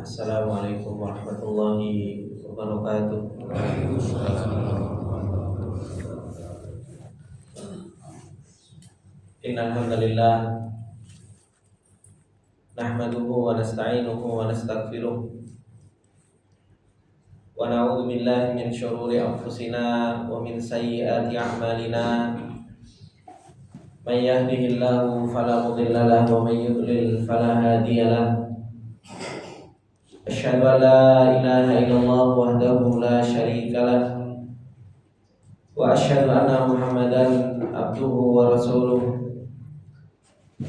Assalamualaikum warahmatullahi wabarakatuh. Innal hamdalillah nahmaduhu wa nasta'inuhu wa nastaghfiruh wa na'udzu billahi min syururi anfusina wa min sayyiati a'malina. May yahdihillahu fala mudilla lahu wa may yudlil fala hadiya lahu. Asyhadu an la ilaha illallah wahdahu la syarika lah wa asyhadu anna Muhammadan abduhu wa rasuluh.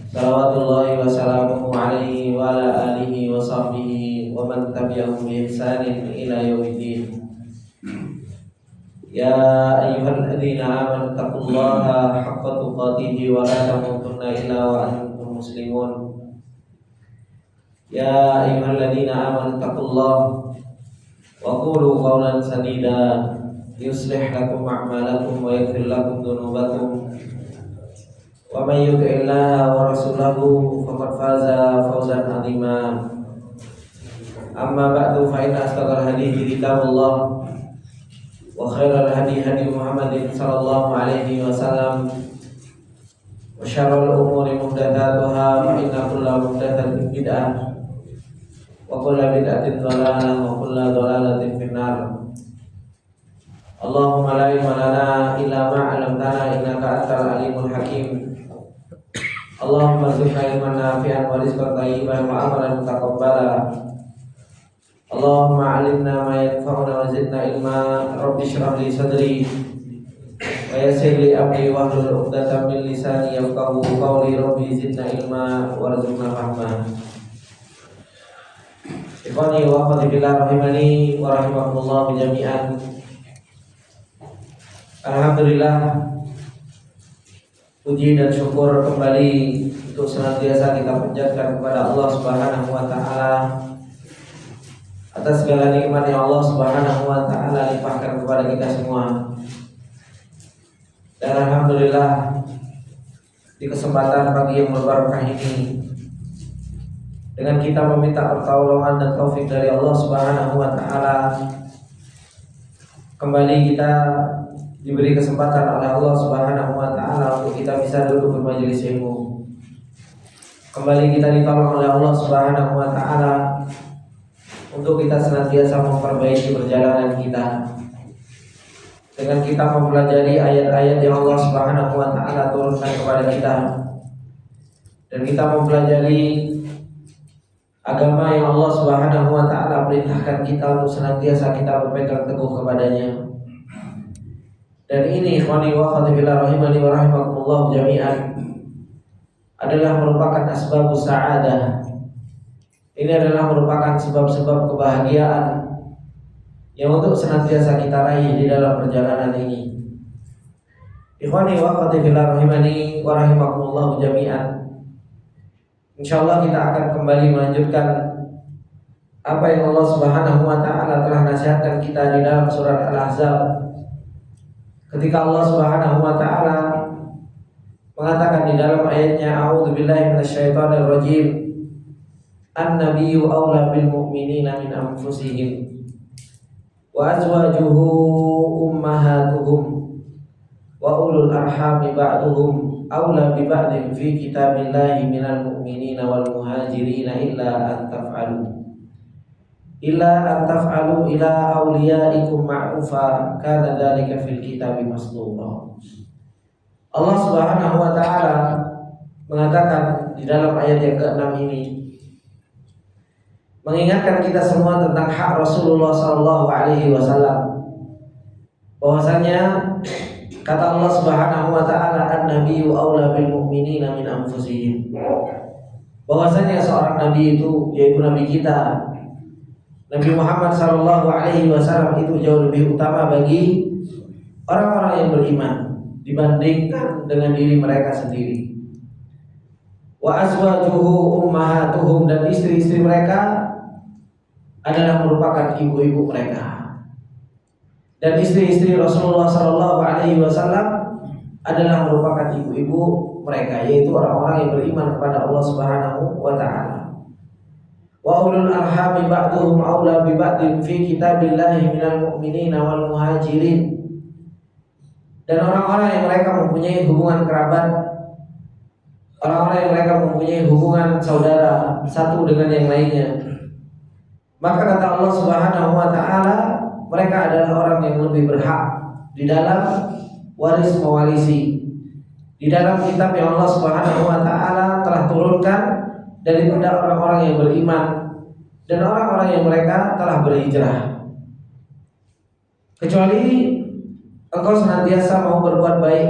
Salawatullahi wa salamuhu alaihi wa ala alihi wa sahbihi wa man tabi'ahum bi ihsanin ila yaumiddin. Ya ayyuhalladzina amanu taqullaha haqqa tuqatih wa la tamutunna illa wa antum muslimun. Ya ayyuhalladzina amanu taqullaha wa qulu qawlan sadida yuslih lakum a'malakum wa yaghfir lakum dhunubakum wa may yuti'illaha wa rasulahu faqad faza fawzan 'azima. Amma ba'du, fa inna asdaqal hadithi kitabullah wa khairal hadi hadi Muhammadin sallallahu alaihi wasallam wa syarrul umuri muhdatsatuha fa inna kulla muhdatsatin bid'ah wa kulla bid'atin dhalalah wa kulla dhalalatin finnar. Allahumma la ilma lana illa ma 'allamtana innaka antal alimul hakim. Allahumma zidna ilman nafi'an wa rizqan thayyiban wa amalan mutaqabbala. Allahumma 'allimna ma yanfa'una wa zidna ilma. Rabbi shrah li sadri wa yassir li amri wahlul 'uqdatam min lisani yafqahu qawli. Rabbi zidna ilma warzuqna fahma. Ikhwani wa akhwati fillah rahimani wa rahimakumullah jami'an. Alhamdulillah, puji dan syukur kembali untuk senantiasa kita panjatkan kepada Allah Subhanahu wa taala atas segala nikmat yang Allah Subhanahu wa taala limpahkan kepada kita semua. Dan alhamdulillah, di kesempatan pagi yang berbarokah ini, dengan kita meminta pertolongan dan taufik dari Allah Subhanahu wa taala, kembali kita diberi kesempatan oleh Allah Subhanahu wa taala untuk kita bisa duduk bermajelis ilmu. Kembali kita ditolong oleh Allah Subhanahu wa taala untuk kita senantiasa memperbaiki perjalanan kita dengan kita mempelajari ayat-ayat yang Allah Subhanahu wa taala turunkan kepada kita, dan kita mempelajari agama yang Allah Subhanahu wa taala perintahkan kita untuk senantiasa kita berpegang teguh kepadanya. Dan ini ikhwani wa akhwati fillah rahimani wa rahimakumullah jami'an adalah merupakan asbabus sa'adah. Ini adalah merupakan sebab-sebab kebahagiaan yang untuk senantiasa kita raih di dalam perjalanan ini. Ikhwani wa akhwati fillah rahimani wa rahimakumullah jami'an. Insyaallah kita akan kembali melanjutkan apa yang Allah Subhanahu wa taala telah nasihatkan kita di dalam surat Al-Ahzab. Ketika Allah Subhanahu wa taala mengatakan di dalam ayatnya, a'udzubillahi minasyaitonir rajim, an-nabiyyu aula bil mu'minina min anfusihim wa azwajuhu ummahatuhum wa ulul arhami ba'duhum aula bi ba'din fi kitabillahi minal mu'minina wal muhajirina illa an taf'alu ila awliyaikum ma'rufa kana dzalika fil kitabi masdura. Allah Subhanahu wa taala mengatakan di dalam ayat yang ke-6 ini, mengingatkan kita semua tentang hak Rasulullah sallallahu alaihi wasallam, bahwasanya kata Allah Subhanahu wa taala, an-nabiyyu aula bil mu'minina min anfusihim, bahwasanya seorang nabi itu yaitu nabi kita Nabi Muhammad sallallahu alaihi wasallam itu jauh lebih utama bagi orang-orang yang beriman dibandingkan dengan diri mereka sendiri. Wa azwajuhu ummahatuhum, dan istri-istri mereka adalah merupakan ibu-ibu mereka. Dan istri-istri Rasulullah sallallahu alaihi wasallam adalah merupakan ibu-ibu mereka, yaitu orang-orang yang beriman kepada Allah Subhanahu wa taala. wa ulul arhami ba'duhum aula bi ba'din fi kitabillahi minal mu'minina wal muhajirin. Dan orang-orang yang mereka mempunyai hubungan kerabat, orang-orang yang mereka mempunyai hubungan saudara satu dengan yang lainnya, maka kata Allah Subhanahu wa taala, mereka adalah orang yang lebih berhak di dalam waris mewarisi, di dalam kitab yang Allah Subhanahu wa taala telah turunkan daripada orang-orang yang beriman dan orang-orang yang mereka telah berhijrah. Kecuali engkau senantiasa mau berbuat baik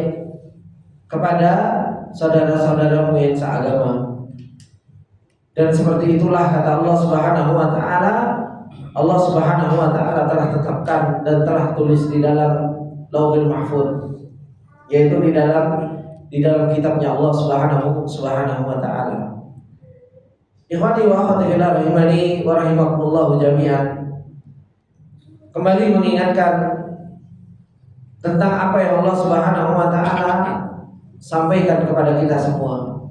kepada saudara-saudaramu yang seagama. Dan seperti itulah kata Allah Subhanahu wa taala, Allah Subhanahu wa taala telah tetapkan dan telah tulis di dalam Lauhul Mahfuz, yaitu di dalam kitabnya Allah Subhanahu wa taala. Ikhwani wa akhwati fillah rahimani wa rahimakumullah jami'an. Kembali mengingatkan tentang apa yang Allah Subhanahu wa taala sampaikan kepada kita semua,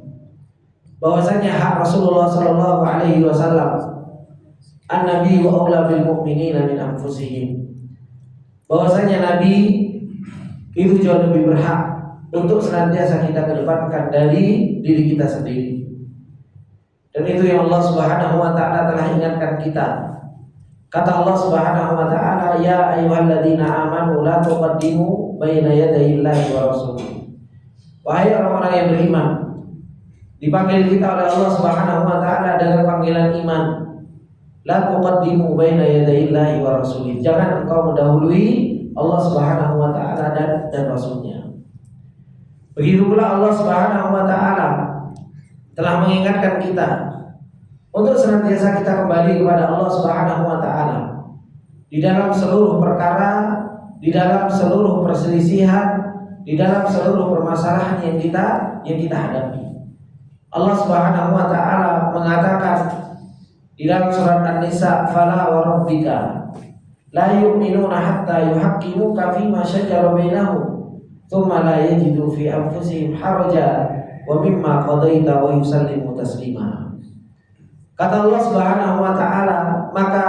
bahwasanya hak Rasulullah sallallahu alaihi wasallam, an-nabi wa aula bil mu'minina min anfusihim, bahwasanya nabi itu jauh lebih berhak untuk senantiasa kita kedepankan dari diri kita sendiri. Dan itu yang Allah Subhanahu wa taala telah ingatkan kita. Kata Allah Subhanahu wa taala, ya ayyuhalladzina amanu la tuqaddimu baina yadayillahi wa rasulih. Wahai orang-orang yang beriman, dipanggil kita oleh Allah Subhanahu wa taala dengan panggilan iman. La tuqaddimu baina yadayillahi wa rasulih. Jangan engkau mendahului Allah Subhanahu wa taala dan rasulnya. Begitu pula Allah Subhanahu wa taala telah mengingatkan kita untuk senantiasa kita kembali kepada Allah Subhanahu wa taala di dalam seluruh perkara, di dalam seluruh perselisihan, di dalam seluruh permasalahan yang kita hadapi. Allah Subhanahu wa taala mengatakan di dalam surat An-Nisa, "Fala wa rabbika la yu'minuna hatta yuhaqqimuka fima shajara bainahum, tsumma la yajidu fi anfusihim haraja wa mimma qadaita wa yusallimu taslima." Kata Allah Subhanahu wa taala, maka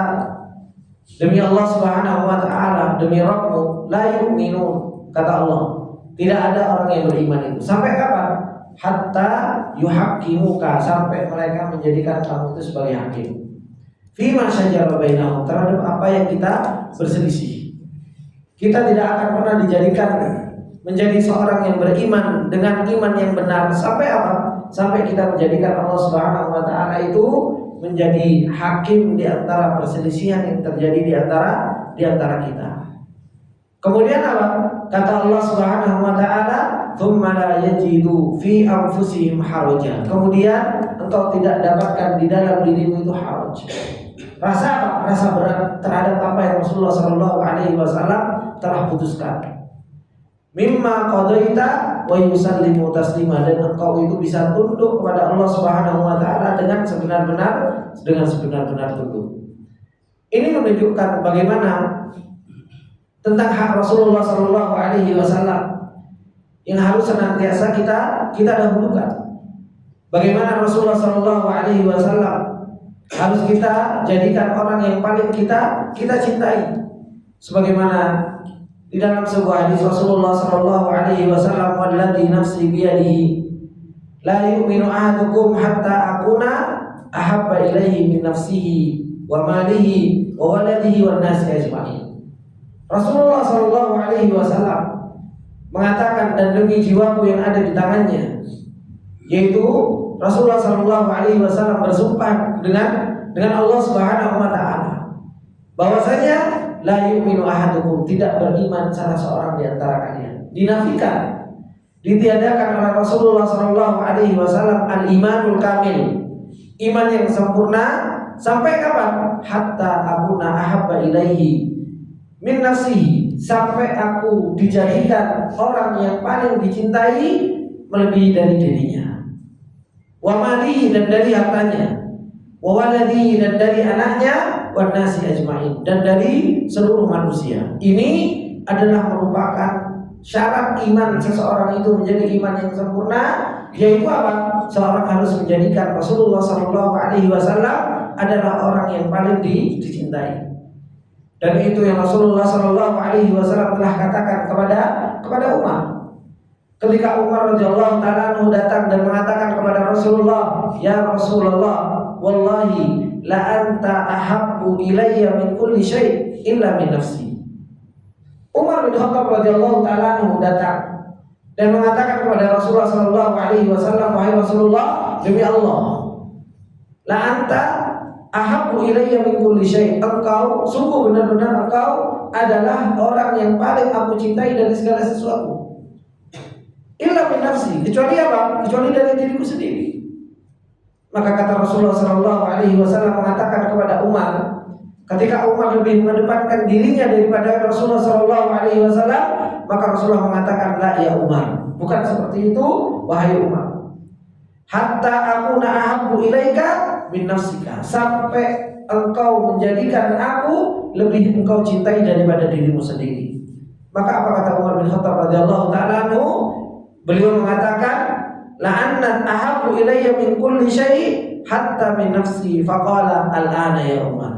demi Allah Subhanahu wa taala, demi Rabbmu, la yu'minun, kata Allah, tidak ada orang yang beriman itu. Sampai kapan? Hatta yuhaqqimuka, sampai mereka menjadikan kamu itu sebagai hakim. Fima syajara bainahum, terhadap apa yang kita berselisih. Kita tidak akan pernah dijadikan menjadi seorang yang beriman dengan iman yang benar sampai apa? Sampai kita menjadikan Allah Subhanahu wa taala itu menjadi hakim di antara perselisihan yang terjadi di antara kita. Kemudian apa? Kata Allah Subhanahu wa taala, "Tsumma la yajidu fi anfusihim haraja." Kemudian engkau tidak dapatkan di dalam dirimu itu haraj. Rasa apa? Rasa berat terhadap apa yang Rasulullah sallallahu alaihi wasallam telah putuskan. Mimma qadaita wa yusallimu taslima, dan engkau itu bisa tunduk kepada Allah Subhanahu wa taala dengan sebenar-benar tunduk. Ini menunjukkan bagaimana tentang hak Rasulullah sallallahu alaihi wasallam yang harus senantiasa kita dahulukan. Bagaimana Rasulullah sallallahu alaihi wasallam harus kita jadikan orang yang paling kita cintai. Sebagaimana di dalam sebuah hadis Rasulullah sallallahu alaihi wasallam, "Walladzi nafsi biyadihi la yu'minu ahadukum hatta akuna ahabba ilaihi min nafsihi wa malihi wa waladihi wan nasi ajma'in." Rasulullah sallallahu alaihi wasallam mengatakan, dan demi jiwaku yang ada di tangannya, yaitu Rasulullah sallallahu alaihi wasallam bersumpah dengan Allah Subhanahu wa taala bahwasanya la yu'minu ahadukum, tidak beriman salah seorang di antara kalian. Dinafikan, ditiadakan oleh Rasulullah sallallahu alaihi wasallam al-imanul kamil, iman yang sempurna. Sampai kapan? Hatta akuna ahabba ilaihi min nafsihi, sampai aku dijadikan orang yang paling dicintai melebihi dari dirinya, wa malihi, dan dari hartanya, wa waladihi, dan dari anaknya, wan nasi ajma'in, dan dari seluruh manusia. Ini adalah merupakan syarat iman seseorang itu menjadi iman yang sempurna, yaitu apa? Seorang harus menjadikan Rasulullah sallallahu alaihi wasallam adalah orang yang paling dicintai. Dan itu yang Rasulullah Shallallahu Alaihi Wasallam telah katakan kepada Umar. Ketika Umar radhiyallahu taala datang dan mengatakan kepada Rasulullah, "Ya Rasulullah, wallahi la anta ahabbu ilayya min kulli syai' illa min nafsi." Umar bin Khattab radhiyallahu taala datang dan mengatakan kepada Rasulullah Shallallahu Alaihi Wasallam, "Wahai Rasulullah, demi Allah, la anta ahabbu ilayya min kulli syai'." Engkau sungguh benar-benar engkau adalah orang yang paling aku cintai dari segala sesuatu. Illa min nafsi, kecuali apa? Kecuali dari diriku sendiri. Maka kata Rasulullah Shallallahu Alaihi Wasallam mengatakan kepada Umar, ketika Umar lebih mengedepankan dirinya daripada Rasulullah Shallallahu Alaihi Wasallam, maka Rasulullah mengatakan, "La ya Umar, bukan seperti itu, wahai Umar. Hatta aku na'ahabbu ilaika min nafsika, sampai engkau menjadikan aku lebih engkau cintai daripada dirimu sendiri." Maka apa kata Umar bin Khattab radhiyallahu taala anhu? Beliau mengatakan, "La'annat ahabbu ilayya min kulli syai' hatta min nafsi." Faqala, "Al-ana ya Umar."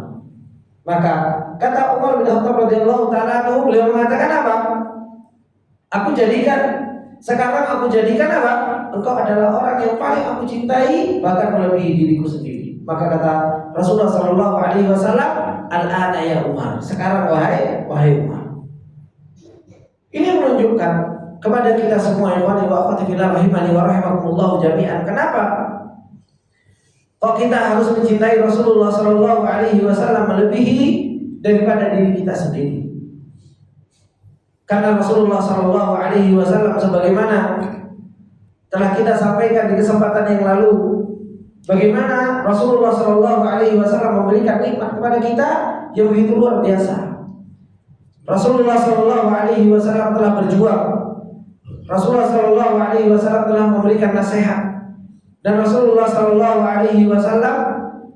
Maka kata Umar bin Khattab radhiyallahu taala anhu, beliau mengatakan apa? Sekarang aku jadikan apa? Engkau adalah orang yang paling aku cintai, bahkan melebihi diriku sendiri. Maka kata Rasulullah Shallallahu Alaihi Wasallam, "Al-ana ya Umar." Sekarang wahai Umar. Ini menunjukkan kepada kita semua, ikhwani wa akhwati fillah rahimani wa rahimakumullah jami'an. Kenapa kok kita harus mencintai Rasulullah Shallallahu Alaihi Wasallam melebihi daripada diri kita sendiri? Karena Rasulullah Shallallahu Alaihi Wasallam sebagaimana telah kita sampaikan di kesempatan yang lalu, bagaimana Rasulullah Shallallahu Alaihi Wasallam memberikan nikmat kepada kita yang begitu luar biasa. Rasulullah Shallallahu Alaihi Wasallam telah berjuang. Rasulullah Shallallahu Alaihi Wasallam telah memberikan nasihat, dan Rasulullah Shallallahu Alaihi Wasallam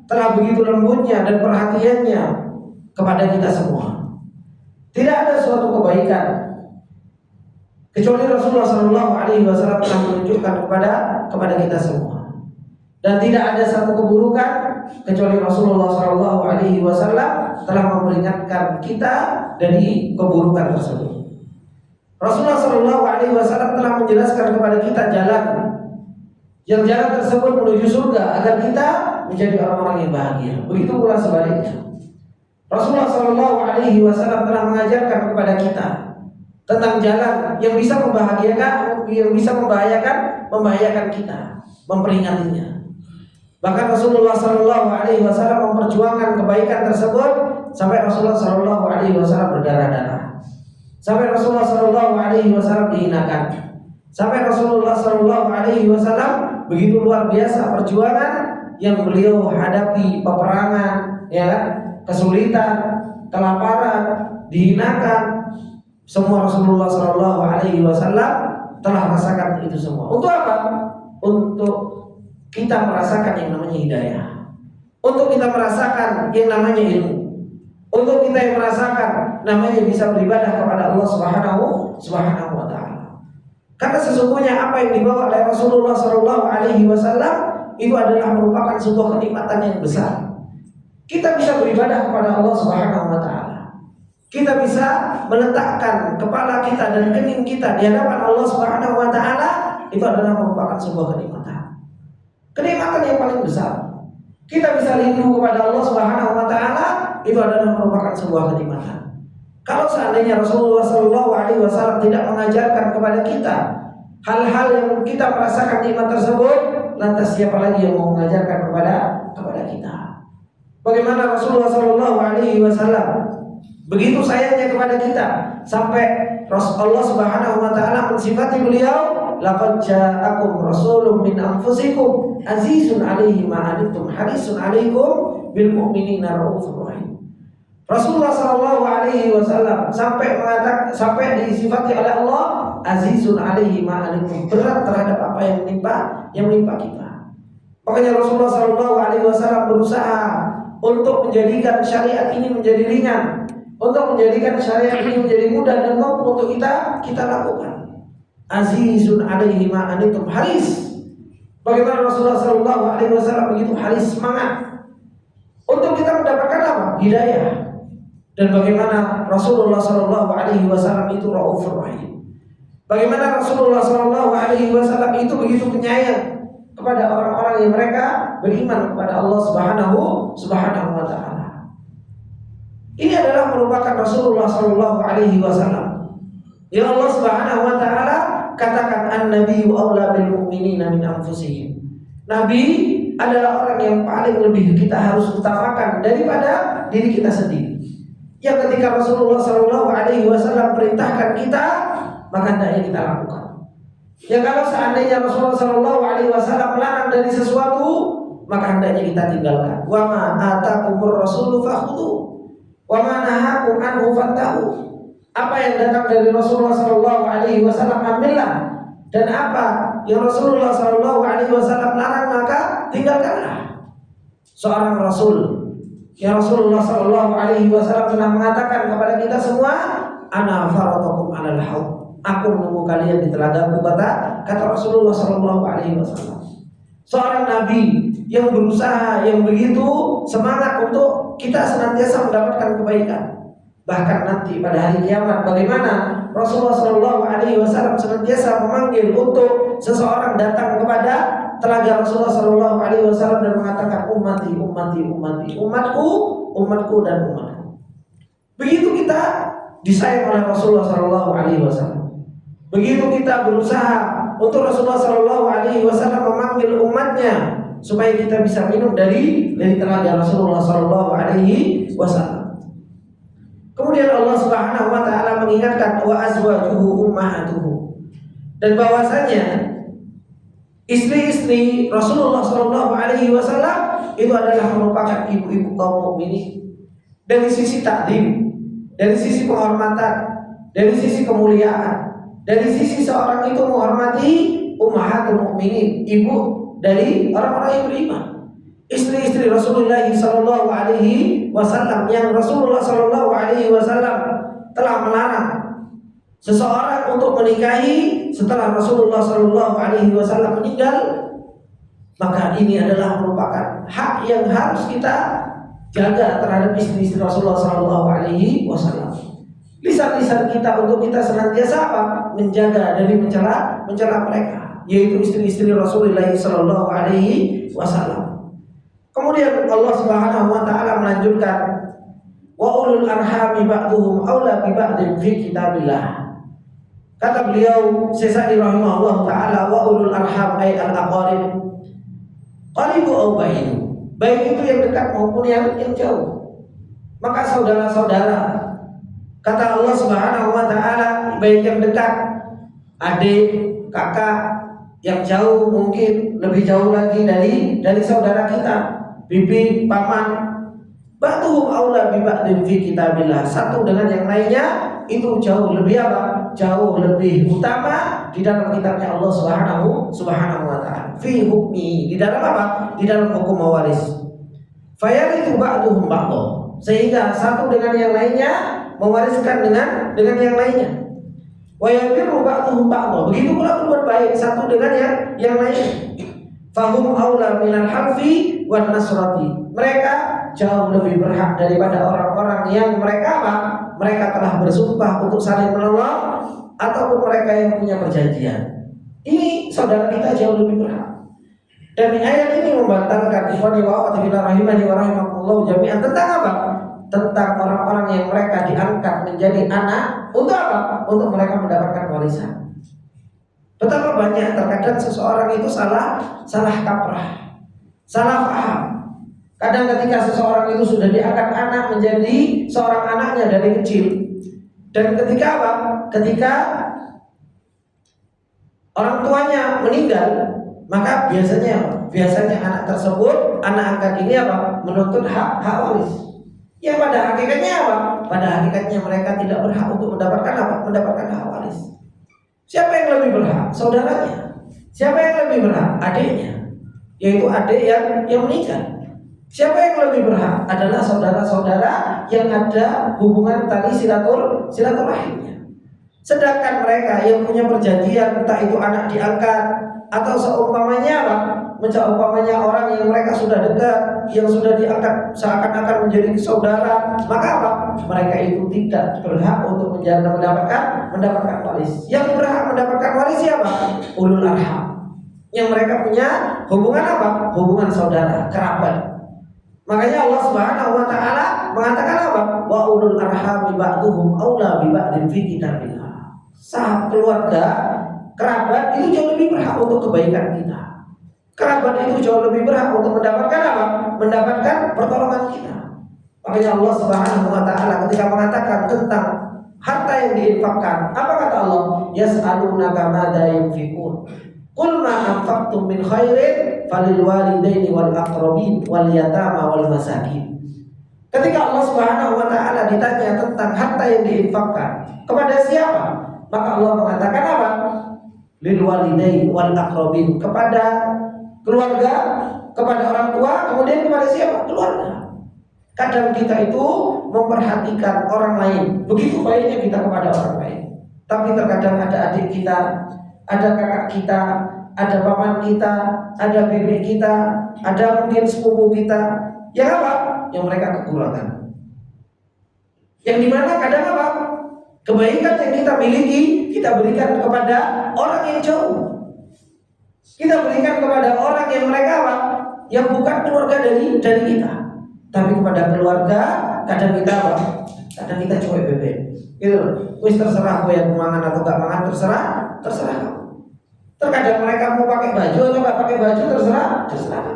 telah begitu lembutnya dan perhatiannya kepada kita semua. Tidak ada suatu kebaikan kecuali Rasulullah Shallallahu Alaihi Wasallam telah menunjukkan kepada kita semua, dan tidak ada satu keburukan kecuali Rasulullah Shallallahu Alaihi Wasallam telah memperingatkan kita dari keburukan tersebut. Rasulullah Shallallahu Alaihi Wasallam telah menjelaskan kepada kita jalan, yang jalan tersebut menuju surga agar kita menjadi orang-orang yang bahagia. Begitu pula sebaliknya. Rasulullah Shallallahu Alaihi Wasallam telah mengajarkan kepada kita tentang jalan yang bisa membahayakan kita, memperingatinya. Bahkan Rasulullah Shallallahu Alaihi Wasallam memperjuangkan kebaikan tersebut sampai Rasulullah Shallallahu Alaihi Wasallam berdarah-darah. Sampai Rasulullah Shallallahu Alaihi Wasallam dihinakan. Sampai Rasulullah Shallallahu Alaihi Wasallam begitu luar biasa perjuangan yang beliau hadapi, peperangan, ya, kesulitan, kelaparan, dihinakan. Semua Rasulullah Shallallahu Alaihi Wasallam telah merasakan itu semua. Untuk apa? Untuk kita merasakan yang namanya hidayah. Untuk kita merasakan yang namanya ilmu. Untuk kita yang merasakan namanya bisa beribadah kepada Allah Subhanahu wa taala. Karena sesungguhnya apa yang dibawa oleh Rasulullah Shallallahu Alaihi Wasallam itu adalah merupakan sebuah kenikmatan yang besar. Kita bisa beribadah kepada Allah Subhanahu wa taala. Kita bisa meletakkan kepala kita dan kening kita di hadapan Allah Subhanahu wa taala, itu adalah merupakan sebuah kenikmatan. Kenikmatan yang paling besar. Kita bisa rindu kepada Allah Subhanahu wa taala, itu adalah merupakan sebuah kenikmatan. Kalau seandainya Rasulullah Shallallahu Alaihi Wasallam tidak mengajarkan kepada kita hal-hal yang kita merasakan nikmat tersebut, lantas siapa lagi yang mau mengajarkan kepada kita? Bagaimana Rasulullah Shallallahu Alaihi Wasallam begitu sayangnya kepada kita sampai Allah Subhanahu wa taala mensifati beliau, "Laqad ja'akum rasulun min anfusikum azizun 'alaihi ma anittum harisun 'alaikum bil mu'minina raufur rahim." Rasulullah Shallallahu Alaihi Wasallam sampai disifati oleh Allah azizun 'alaihi ma anittum, berat terhadap apa yang menimpa kita. Makanya Rasulullah Shallallahu Alaihi Wasallam berusaha untuk menjadikan syariat ini menjadi ringan, untuk menjadikan syariat ini menjadi mudah dan mampu untuk kita lakukan. Azizun 'alaihi ma anittum haris. Bagaimana Rasulullah Shallallahu Alaihi Wasallam begitu haris, semangat untuk kita mendapatkan apa? Hidayah. Dan bagaimana Rasulullah Shallallahu Alaihi Wasallam itu Raufur Rahim. Bagaimana Rasulullah Shallallahu Alaihi Wasallam itu begitu penyayang kepada orang-orang yang mereka beriman kepada Allah Subhanahu Wa Taala. Ini adalah merupakan Rasulullah Shallallahu Alaihi Wasallam. Ya Allah Subhanahu Wa Taala katakan an-nabiyyu aula bil mu'minina min anfusihim. Nabi adalah orang yang paling lebih kita harus utamakan daripada diri kita sendiri. Yang ketika Rasulullah Shallallahu Alaihi Wasallam perintahkan kita, maka hendaknya kita lakukan. Ya kalau seandainya Rasulullah Shallallahu Alaihi Wasallam melarang dari sesuatu, maka hendaknya kita tinggalkan. Wa ma atakumur rasulu fakhudhu, wa ma nahakum anhu fantahu. Apa yang datang dari Rasulullah Shallallahu Alaihi Wasallam ambillah, dan apa yang Rasulullah Shallallahu Alaihi Wasallam larang maka tinggalkanlah. Seorang Rasul yang Rasulullah Shallallahu Alaihi Wasallam pernah mengatakan kepada kita semua, ana faratukum alal haud, aku menunggu kalian di telagaku, kata Rasulullah Shallallahu Alaihi Wasallam. Seorang Nabi yang berusaha, yang begitu semangat untuk kita senantiasa mendapatkan kebaikan. Bahkan nanti pada hari kiamat, bagaimana Rasulullah Shallallahu Alaihi Wasallam senantiasa memanggil untuk seseorang datang kepada telaga Rasulullah Shallallahu Alaihi Wasallam dan mengatakan ummati, ummati, ummati, umatku, umatku dan umatku. Begitu kita disayang oleh Rasulullah Shallallahu Alaihi Wasallam. Begitu kita berusaha untuk Rasulullah Shallallahu Alaihi Wasallam memanggil umatnya supaya kita bisa minum dari telaga Rasulullah Shallallahu Alaihi Wasallam. Kemudian Allah Subhanahu Wa Taala mengingatkan wa azwajuhu ummahatuhu, dan bahwasanya istri-istri Rasulullah Shallallahu Alaihi Wasallam itu adalah merupakan ibu-ibu kaum mukminin. Dari sisi takdim, dari sisi penghormatan, dari sisi kemuliaan, dari sisi seorang itu menghormati ummahatul mukminin, ibu dari orang-orang yang beriman. Istri-istri Rasulullah Shallallahu Alaihi Wasallam yang Rasulullah Shallallahu Alaihi Wasallam telah melarang seseorang untuk menikahi setelah Rasulullah Shallallahu Alaihi Wasallam meninggal, maka ini adalah merupakan hak yang harus kita jaga terhadap istri-istri Rasulullah Shallallahu Alaihi Wasallam. Lisan-lisan kita untuk kita senantiasa apa? Menjaga dari mencela mereka, yaitu istri-istri Rasulullah Shallallahu Alaihi Wasallam. Kemudian Allah Subhanahu Wa Taala melanjutkan wa ulul arhami ba'duhum aula bi ba'din fi kitabillah. Kata beliau Sesadi rahimahullah taala wa ulul arham ay al-aqarib qaribu aw ba'idu, baik itu yang dekat maupun yang jauh. Maka saudara-saudara, kata Allah Subhanahu Wa Taala, baik yang dekat, adik, kakak, yang jauh mungkin lebih jauh lagi dari saudara kita, bibi, paman, ba'duhum aula bi ba'din fi kitabillah. Satu dengan yang lainnya itu jauh lebih apa? Jauh lebih utama di dalam kitabnya Allah Subhanahu Wa Taala. Fi hukmi, di dalam apa? Di dalam hukum mewaris. Fayarithu ba'duhum ba'dha, sehingga satu dengan yang lainnya mewariskan dengan yang lainnya. Wa yabiru ba'duhum ba'dha, begitu pula berbuat baik satu dengan yang lainnya. Fahum aula minal harfi wan nasrati, mereka jauh lebih berhak daripada orang-orang yang mereka apa? Mereka telah bersumpah untuk saling menolong ataupun mereka yang punya perjanjian. Ini saudara kita jauh lebih berhak. Dan ayat ini membantahkan ikhwani wa akhwati fillah rahimani wa rahimakumullah jami'an tentang apa? Tentang orang-orang yang mereka diangkat menjadi anak untuk apa? Untuk mereka mendapatkan warisan. Betapa banyak terkadang seseorang itu salah kaprah, salah paham. Kadang ketika seseorang itu sudah diangkat anak menjadi seorang anaknya dari kecil, dan ketika apa? Ketika orang tuanya meninggal, maka biasanya anak tersebut, anak angkat ini apa? Menuntut hak waris. Yang pada hakikatnya apa? Pada hakikatnya mereka tidak berhak untuk mendapatkan apa? Mendapatkan hak waris. Siapa yang lebih berhak? Saudaranya. Siapa yang lebih berhak? Adiknya, yaitu adik yang meninggal. Siapa yang lebih berhak? Adalah saudara-saudara yang ada hubungan tali silaturahimnya. Sedangkan mereka yang punya perjanjian, entah itu anak diangkat atau seumpamanya apa, umpamanya orang yang mereka sudah dekat, yang sudah diangkat seakan-akan menjadi saudara, maka apa? Mereka itu tidak berhak untuk mendapatkan waris. Yang berhak mendapatkan waris siapa? Ulul arham. Yang mereka punya hubungan apa? Hubungan saudara, kerabat. Makanya Allah Subhanahu wa taala mengatakan apa? Wa ulul arham ba'duhum aula bi ba'din fi kitabillah. Sahabat keluarga, kerabat itu jauh lebih berhak untuk kebaikan kita. Kerabat itu jauh lebih berhak untuk mendapatkan apa? Mendapatkan pertolongan kita. Makanya Allah Subhanahu wa taala ketika mengatakan tentang harta yang diinfakkan, apa kata Allah? Yas'alunaka madza yunfiqun. Qul ma anfaqtum min khairin falil walidaini wal aqrabin wal yatama wal masakin. Ketika Allah Subhanahu wa taala ditanya tentang harta yang diinfakkan, kepada siapa? Maka Allah mengatakan apa? Lil walidain wal aqrabin, kepada keluarga, kepada orang tua, kemudian kepada siapa? Keluarga. Kadang kita itu memperhatikan orang lain, begitu baiknya kita kepada orang lain. Tapi terkadang ada adik kita, ada kakak kita, ada paman kita, ada bibi kita, ada mungkin sepupu kita, yang apa? Yang mereka kekurangan. Yang dimana kadang apa? Kebaikan yang kita miliki, kita berikan kepada orang yang jauh. Kita berikan kepada orang yang mereka apa? Yang bukan keluarga dari kita. Tapi kepada keluarga, kadang kita apa? Kadang kita cuek bebek. Gitu. Wis terserah gue yang mangan atau gak mangan, terserah kamu. Terkadang mereka mau pakai baju atau gak pakai baju, terserah.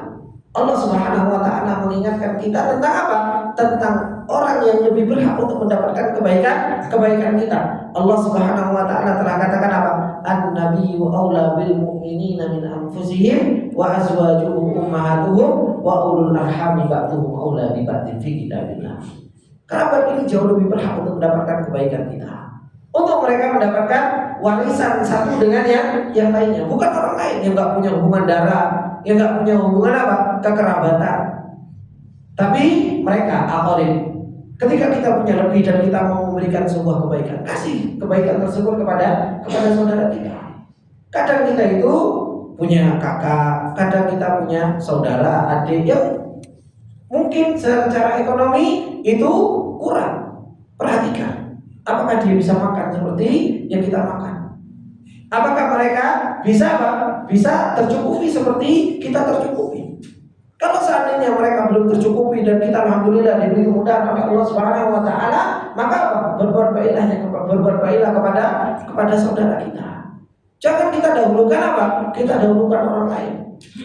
Allah Subhanahu wa taala mengingatkan kita tentang apa? Tentang orang yang lebih berhak untuk mendapatkan kebaikan kita. Allah Subhanahu wa taala telah katakan apa? An-nabiyyu aula bil mu'minina min anfusihim wa azwajuhum ummahatuhum wa ulul arham ba'duhum aula bi ba'din fi kitabillah. Kerabat ini jauh lebih berhak untuk mendapatkan kebaikan kita. Untuk mereka mendapatkan warisan satu dengan yang lainnya, bukan orang lain yang enggak punya hubungan darah, yang enggak punya hubungan apa? Kekerabatan. Tapi mereka aqarib. Ketika kita punya lebih dan kita mau memberikan sebuah kebaikan, kasih kebaikan tersebut kepada saudara kita. Kadang kita itu punya kakak, kadang kita punya saudara, adik yang mungkin secara ekonomi itu kurang. Perhatikan, apakah dia bisa makan seperti yang kita makan? Apakah mereka bisa apa? Bisa tercukupi seperti kita tercukupi? Kalau seandainya mereka belum tercukupi dan kita alhamdulillah diberi kemudahan oleh Allah Subhanahu wa taala, maka apa? Berbuat baiklah kepada saudara kita. Jangan kita dahulukan apa? Kita dahulukan orang lain.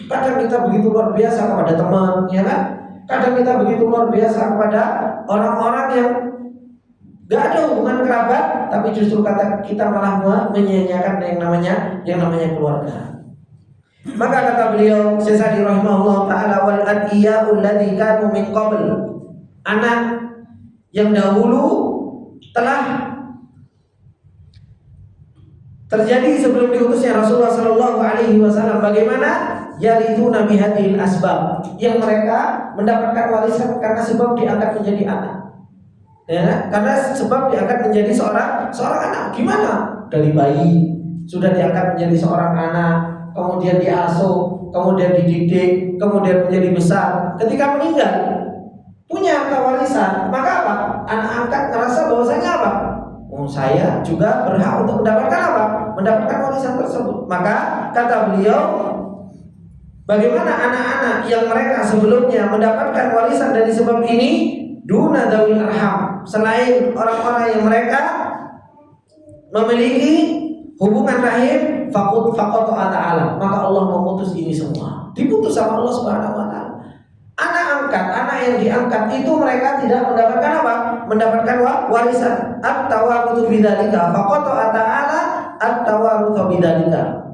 Kadang kita begitu luar biasa kepada teman, ya kan? Kadang kita begitu luar biasa kepada orang-orang yang gak ada hubungan kerabat, tapi justru kita malah menyia-nyiakan yang namanya keluarga. Maka kata beliau Syekh Sa'di rahimahullah taala, wal adiya'ul ladzi kanu min qabl, anak yang dahulu telah terjadi sebelum diutusnya Rasulullah sallallahu alaihi wasallam, bagaimana yarithuna bihadhil asbab, yang mereka mendapatkan warisan karena sebab diangkat menjadi anak. Ya, karena sebab diangkat menjadi seorang anak. Gimana? Dari bayi sudah diangkat menjadi seorang anak, kemudian diasuh, kemudian dididik, kemudian menjadi besar. Ketika meninggal, punya harta warisan, maka apa? Anak angkat merasa bahwasanya apa? Oh, saya juga berhak untuk mendapatkan apa? Mendapatkan warisan tersebut. Maka kata beliau, bagaimana anak-anak yang mereka sebelumnya mendapatkan warisan dari sebab ini, duna dawil arham, selain orang-orang yang mereka memiliki hubungan rahim, faqatu ta'ala, maka Allah memutus ini semua. Diputus sama Allah Subhanahu wa taala. Anak angkat, anak yang diangkat itu mereka tidak mendapatkan apa? Mendapatkan warisan. At-tawaruthu bidzalika, faqatu ta'ala at-tawaruthu bidzalika.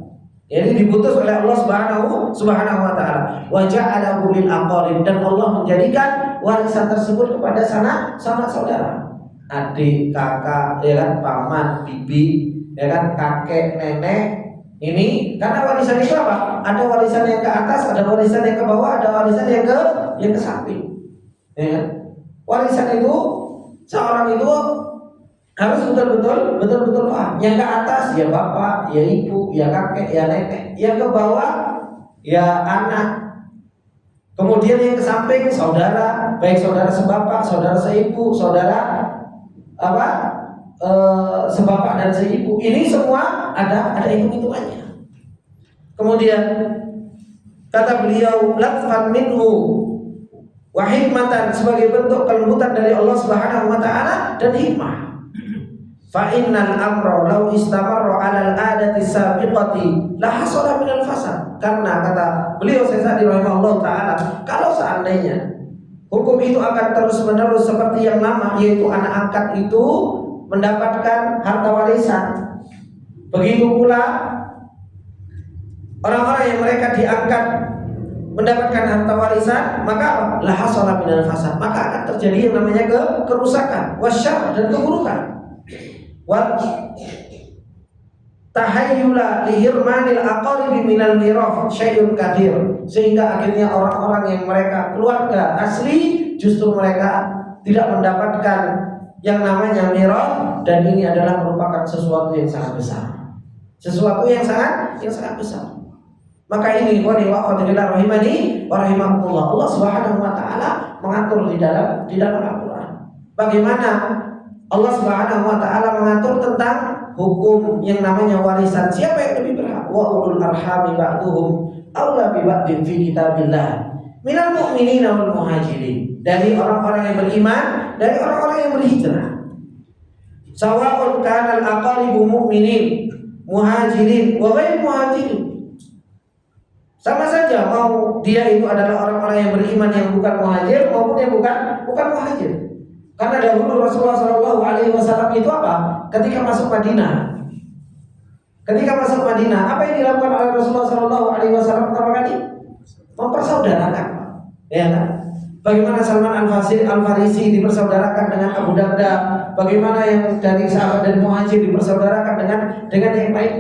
Jadi diputus oleh Allah Subhanahu wa taala. Wa ja'alahu lil aqarib, dan Allah menjadikan warisan tersebut kepada sanak saudara. Adik, kakak, ya kan, paman, bibi, ya kan, kakek, nenek. Ini karena warisan itu apa? Ada warisan yang ke atas, ada warisan yang ke bawah, ada warisan yang ke samping. Ya kan? Warisan itu seorang itu harus betul-betul paham. Yang ke atas ya bapak, ya ibu, ya kakek, ya nenek. Yang ke bawah ya anak. Kemudian yang ke samping saudara, baik saudara sebapak, saudara seibu, saudara sebapak dan seibu. Ini semua ada hitung-hitungannya. Kemudian kata beliau, latfan minhu wa hikmatan, sebagai bentuk kelembutan dari Allah Subhanahu wa taala dan hikmah. Fa innal amra law istamarra 'ala al-'adati sabiqati la hasala min al-fasad. Karena kata beliau Syaikh rahimahullah taala, kalau seandainya hukum itu akan terus-menerus seperti yang lama, yaitu anak angkat itu mendapatkan harta warisan, begitu pula orang-orang yang mereka diangkat mendapatkan harta warisan, maka la hasala min al-fasad, maka akan terjadi yang namanya kerusakan, wasyarr, dan keburukan. Wa tahayyula lihirmanil aqaribi minal miraf syai'un kathir, sehingga akhirnya orang-orang yang mereka keluarga asli justru mereka tidak mendapatkan yang namanya miraf, dan ini adalah merupakan sesuatu yang sangat besar, sesuatu yang sangat besar. Maka ini wa akhwatillah rahimani wa rahimakumullah, Allah Subhanahu wa taala mengatur di dalam Al-Qur'an bagaimana Allah Subhanahu wa taala mengatur tentang hukum yang namanya warisan. Siapa yang lebih berhak? Wa ulul arhami ba'duhum aula bi ba'din fi kitabillah minal mu'minina wal muhajirin. Dari orang-orang yang beriman, dari orang-orang yang berhijrah. Sawa'un kana al-aqaribu mu'minin, muhajirin wa ghairu muhajirin. Sama saja mau dia itu adalah orang-orang yang beriman yang bukan muhajir maupun yang bukan muhajir. Karena dahulu Rasulullah SAW itu apa? Ketika masuk Madinah, apa yang dilakukan oleh Rasulullah SAW pertama kali? Mempersaudarakan, ya kan? Bagaimana Salman Al-Farisi dipersaudarakan dengan Abu Darda, bagaimana yang dari sahabat dan muhajir dipersaudarakan dengan yang lain.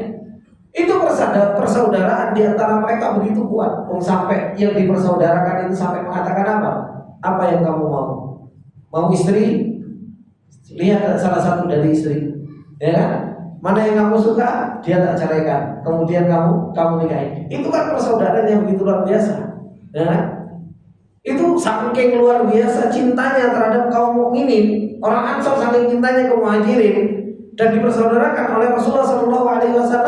Itu persaudaraan di antara mereka begitu kuat, sampai yang dipersaudarakan itu sampai mengatakan apa? Apa yang kamu mau? Mau istri? Lihat salah satu dari istri, ya kan? Mana yang kamu suka, dia tak ceraikan. Kemudian kamu nikahin. Itu kan persaudaraan yang begitu luar biasa, ya kan? Itu saking luar biasa cintanya terhadap kaum mukminin. Orang Ansor saking cintanya ke muhajirin dan dipersaudarakan oleh Rasulullah SAW,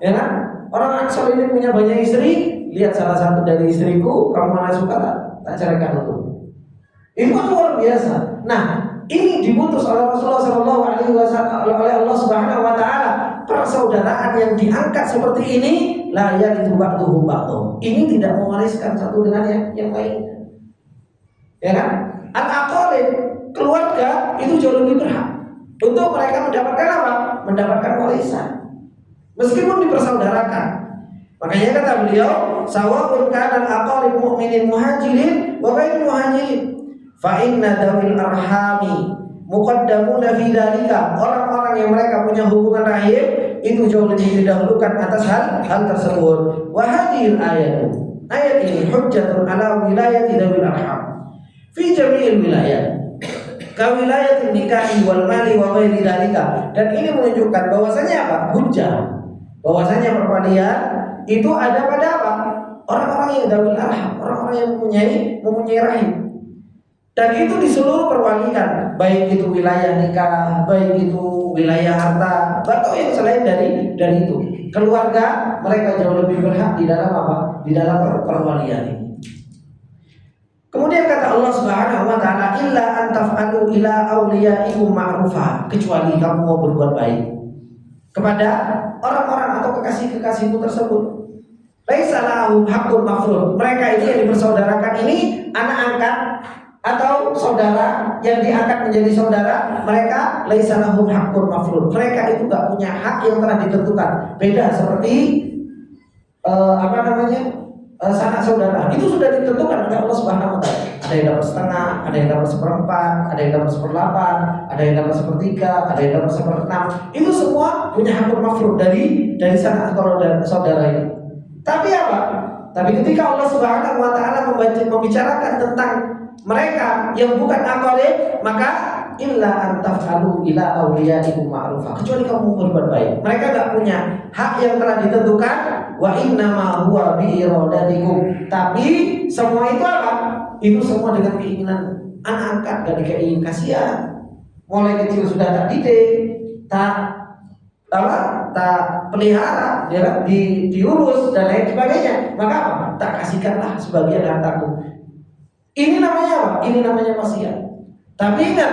ya kan? Orang Ansor ini punya banyak istri. Lihat salah satu dari istriku, kamu mana suka tak ceraikan untuk. Itu kan luar biasa. Nah, ini diputus oleh Rasulullah SAW, oleh Allah Subhanahu Wa Taala. Persaudaraan yang diangkat seperti ini, la yarithu ba'duhum ba'dhum. Ini tidak mewariskan satu dengan yang lainnya. Ya kan? Al-aqarib, keluarga itu jauh lebih berhak untuk mereka mendapatkan apa? Mendapatkan warisan, meskipun dipersaudarakan. Makanya kata beliau, sawa'un kana al-aqarib mu'minin muhajirin wa ghairu muhajirin. Fa inna dawil arhami muqaddamuna fi dzalika. Orang-orang yang mereka punya hubungan rahim itu jauh lebih didahulukan atas hal tersebut. Wa hadhil ayat ini hujjatun ala wilayati dawil arham fi jami'il wilayah. Ka wilayatin nikahi wal mali wa ghairi dzalika. Dan ini menunjukkan bahwasanya apa? Hujjah. Bahwasanya perwalian itu ada pada apa? Orang-orang yang dawil arham, orang-orang yang mempunyai rahim. Dan itu di seluruh perwalian, baik itu wilayah nikah, baik itu wilayah harta, atau yang selain dari itu. Keluarga mereka jauh lebih berhak di dalam apa? Di dalam perwalian ini. Kemudian kata Allah Subhanahu Wa Taala, illa antaf'alu ila awliyaikum ma'rufa, kecuali kamu mau berbuat baik kepada orang-orang atau kekasih-kekasihmu tersebut. Laisa lahum haqqun mafrud. Mereka ini yang dipersaudarakan ini anak angkat atau saudara yang diangkat menjadi saudara, mereka laisa lahum haqqun mafrud. Mereka itu enggak punya hak yang telah ditentukan. Beda seperti sanak saudara. Itu sudah ditentukan oleh Allah Subhanahu wa taala. Ada yang dapat setengah, ada yang dapat seperempat, ada yang dapat seperlapan, ada yang dapat sepertiga, ada yang dapat seperenam. Itu semua punya haqqun mafrud dari sanak saudara ini. Tapi apa? Tapi ketika Allah Subhanahu wa taala membicarakan tentang mereka yang bukan aqarib, maka illa an taf'alu ila awliyaikum ma'rufa, kecuali kamu berbuat baik. Mereka enggak punya hak yang telah ditentukan, wa inna ma huwa bi iradatikum. Tapi semua itu apa? Itu semua dengan keinginan anak angkat, gak dikasih kasihan. Mulai kecil sudah tak didik, tak pelihara, ya kan? Diurus dan lain sebagainya. Maka apa? Tak kasihkanlah sebagian hartaku. Ini namanya apa? Ini namanya wasiat. Tapi ingat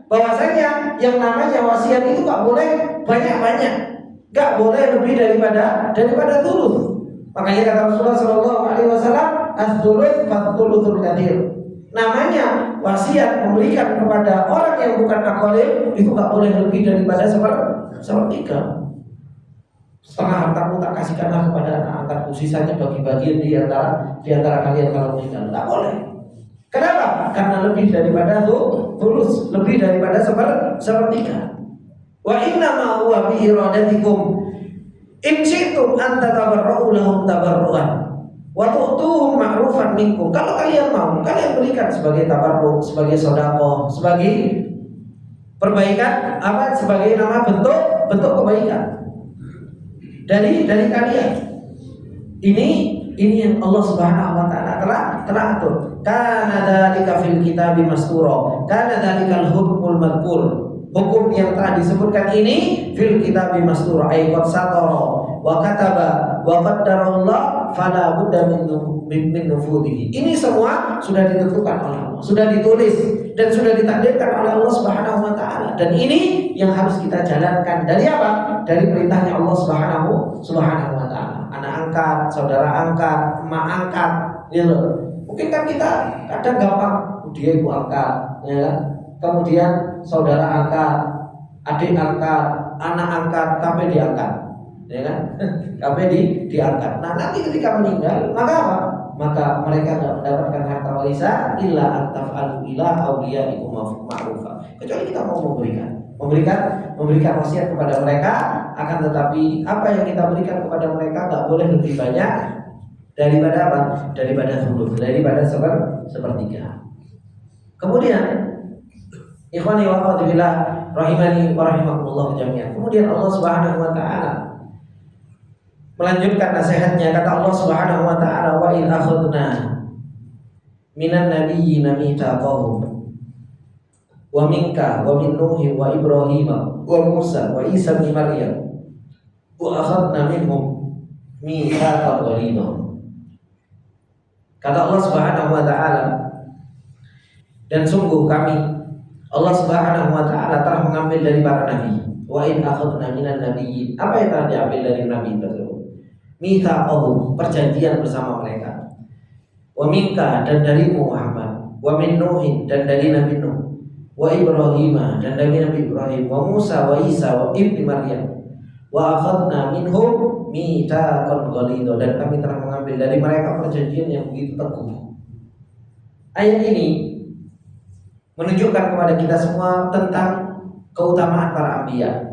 bahwasanya yang namanya wasiat itu gak boleh banyak-banyak, gak boleh lebih daripada thuluth. Makanya kata Rasulullah SAW, as-thuluth fat-thuluthul katsir. Namanya wasiat memberikan kepada orang yang bukan aqalib itu gak boleh lebih daripada sepertiga. Setengah hartamu tak kasihkanlah kepada anak angkatku, sisanya bagi-bagian di antara kalian kalau meninggal. Tak boleh. Kenapa? Karena lebih daripada thuluth, lebih daripada sepertiga. Wa inna ma huwa bi iradatikum in syi'tum an tatabarra'u lahum tabarru'an wa tu'tuhum ma'rufan minkum. Kalau kalian mau, kalian berikan sebagai tabarruk, sebagai sedekah, sebagai perbaikan, sebagai nama bentuk kebaikan dari kalian. Ini yang Allah Subhanahu wa taala telah atur. Kana dzalika fil kitabi mastura. Kana dzalikal hukmul madhkur. Hukum yang telah disebutkan ini fil kitabi mastura ay qad satara wa kataba wa qaddarallah fala budda min nufudhihi. Ini semua sudah ditentukan oleh Allah, sudah ditulis dan sudah ditakdirkan oleh Allah Subhanahu wa taala. Dan ini yang harus kita jalankan dari apa? Dari perintahnya Allah Subhanahu wa taala. Anak angkat, saudara angkat, emak angkat, gitu. Mungkin kan kita kadang gampang, dia ibu angkat, ya kan? Kemudian saudara angkat, adik angkat, anak angkat, KP diangkat, ya kan? KP diangkat. Nah nanti ketika meninggal, maka apa? Maka mereka tidak mendapatkan harta warisan illa antaf'alu ila awliyaikum ma'rufa. Kecuali kita mau memberikan wasiat kepada mereka, akan tetapi apa yang kita berikan kepada mereka tidak boleh lebih banyak daripada apa? Daripada thuluth, daripada sepertiga. Kemudian ikhwani wa akhwati fillah rahimani wa rahimakumullah jami'an. Kemudian Allah Subhanahu wa taala melanjutkan nasihatnya, kata Allah Subhanahu wa taala, wa in akhadna minan nabiyyina mitsaqahum wa minka wa min Nuh wa Ibrahim wa Musa wa Isa bin Maryam wa akhadna minhum mitsaqan ghalidha. Kata Allah Subhanahu wa taala, dan sungguh kami Allah Subhanahu wa taala telah mengambil dari para nabi. Wa in akhadna minan nabiyyin, apa yang telah diambil dari nabi tersebut? Mitsaqahum, perjanjian bersama mereka. Wa minka, dan dari Muhammad, wa min Nuh, dan dari Nabi Nuh, wa Ibrahim, dan dari Nabi Ibrahim, wa Musa wa Isa wa ibni Maryam, wa akhadna minhum mitsaqan ghalidha, dan kami telah mengambil dari mereka perjanjian yang begitu teguh. Ayat ini menunjukkan kepada kita semua tentang keutamaan para anbiya.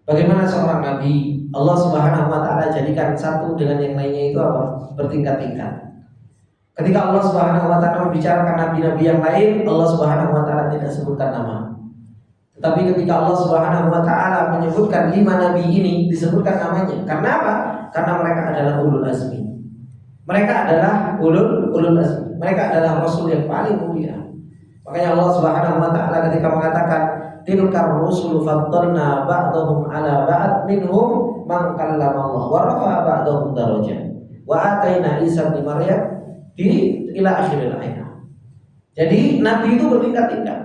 Bagaimana seorang nabi Allah Subhanahu wa taala jadikan satu dengan yang lainnya itu apa? Bertingkat-tingkat. Ketika Allah Subhanahu wa taala membicarakan nabi-nabi yang lain, Allah Subhanahu wa taala tidak sebutkan nama. Tetapi ketika Allah Subhanahu wa taala menyebutkan 5 nabi ini, disebutkan namanya. Karena apa? Karena mereka adalah ulul azmi. Mereka adalah ulul azmi. Mereka adalah rasul yang paling mulia. Makanya Allah Subhanahu wa taala ketika mengatakan tilkar rusul faddalna ba'dahum ala ba'd minhum man kallama Allah wa rafa'a ba'dahum darajat wa ataina Isa bin Maryam ila akhiril ayat. Jadi nabi itu bertingkat-tingkat.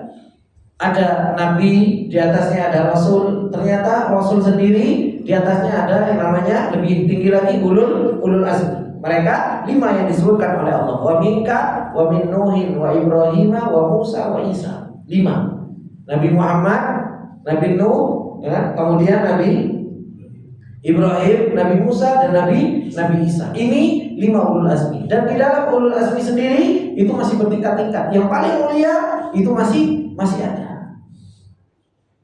Ada nabi, di atasnya ada rasul. Ternyata rasul sendiri di atasnya ada yang namanya lebih tinggi lagi ulul azmi. Mereka 5 yang disebutkan oleh Allah. Wa minka wa min Nuhin wa Ibrahim wa Musa wa Isa. 5. Nabi Muhammad, Nabi Nuh, ya, kemudian Nabi Ibrahim, Nabi Musa, dan Nabi Isa. Ini 5 ulul azmi. Dan di dalam ulul azmi sendiri itu masih bertingkat-tingkat. Yang paling mulia itu masih ada.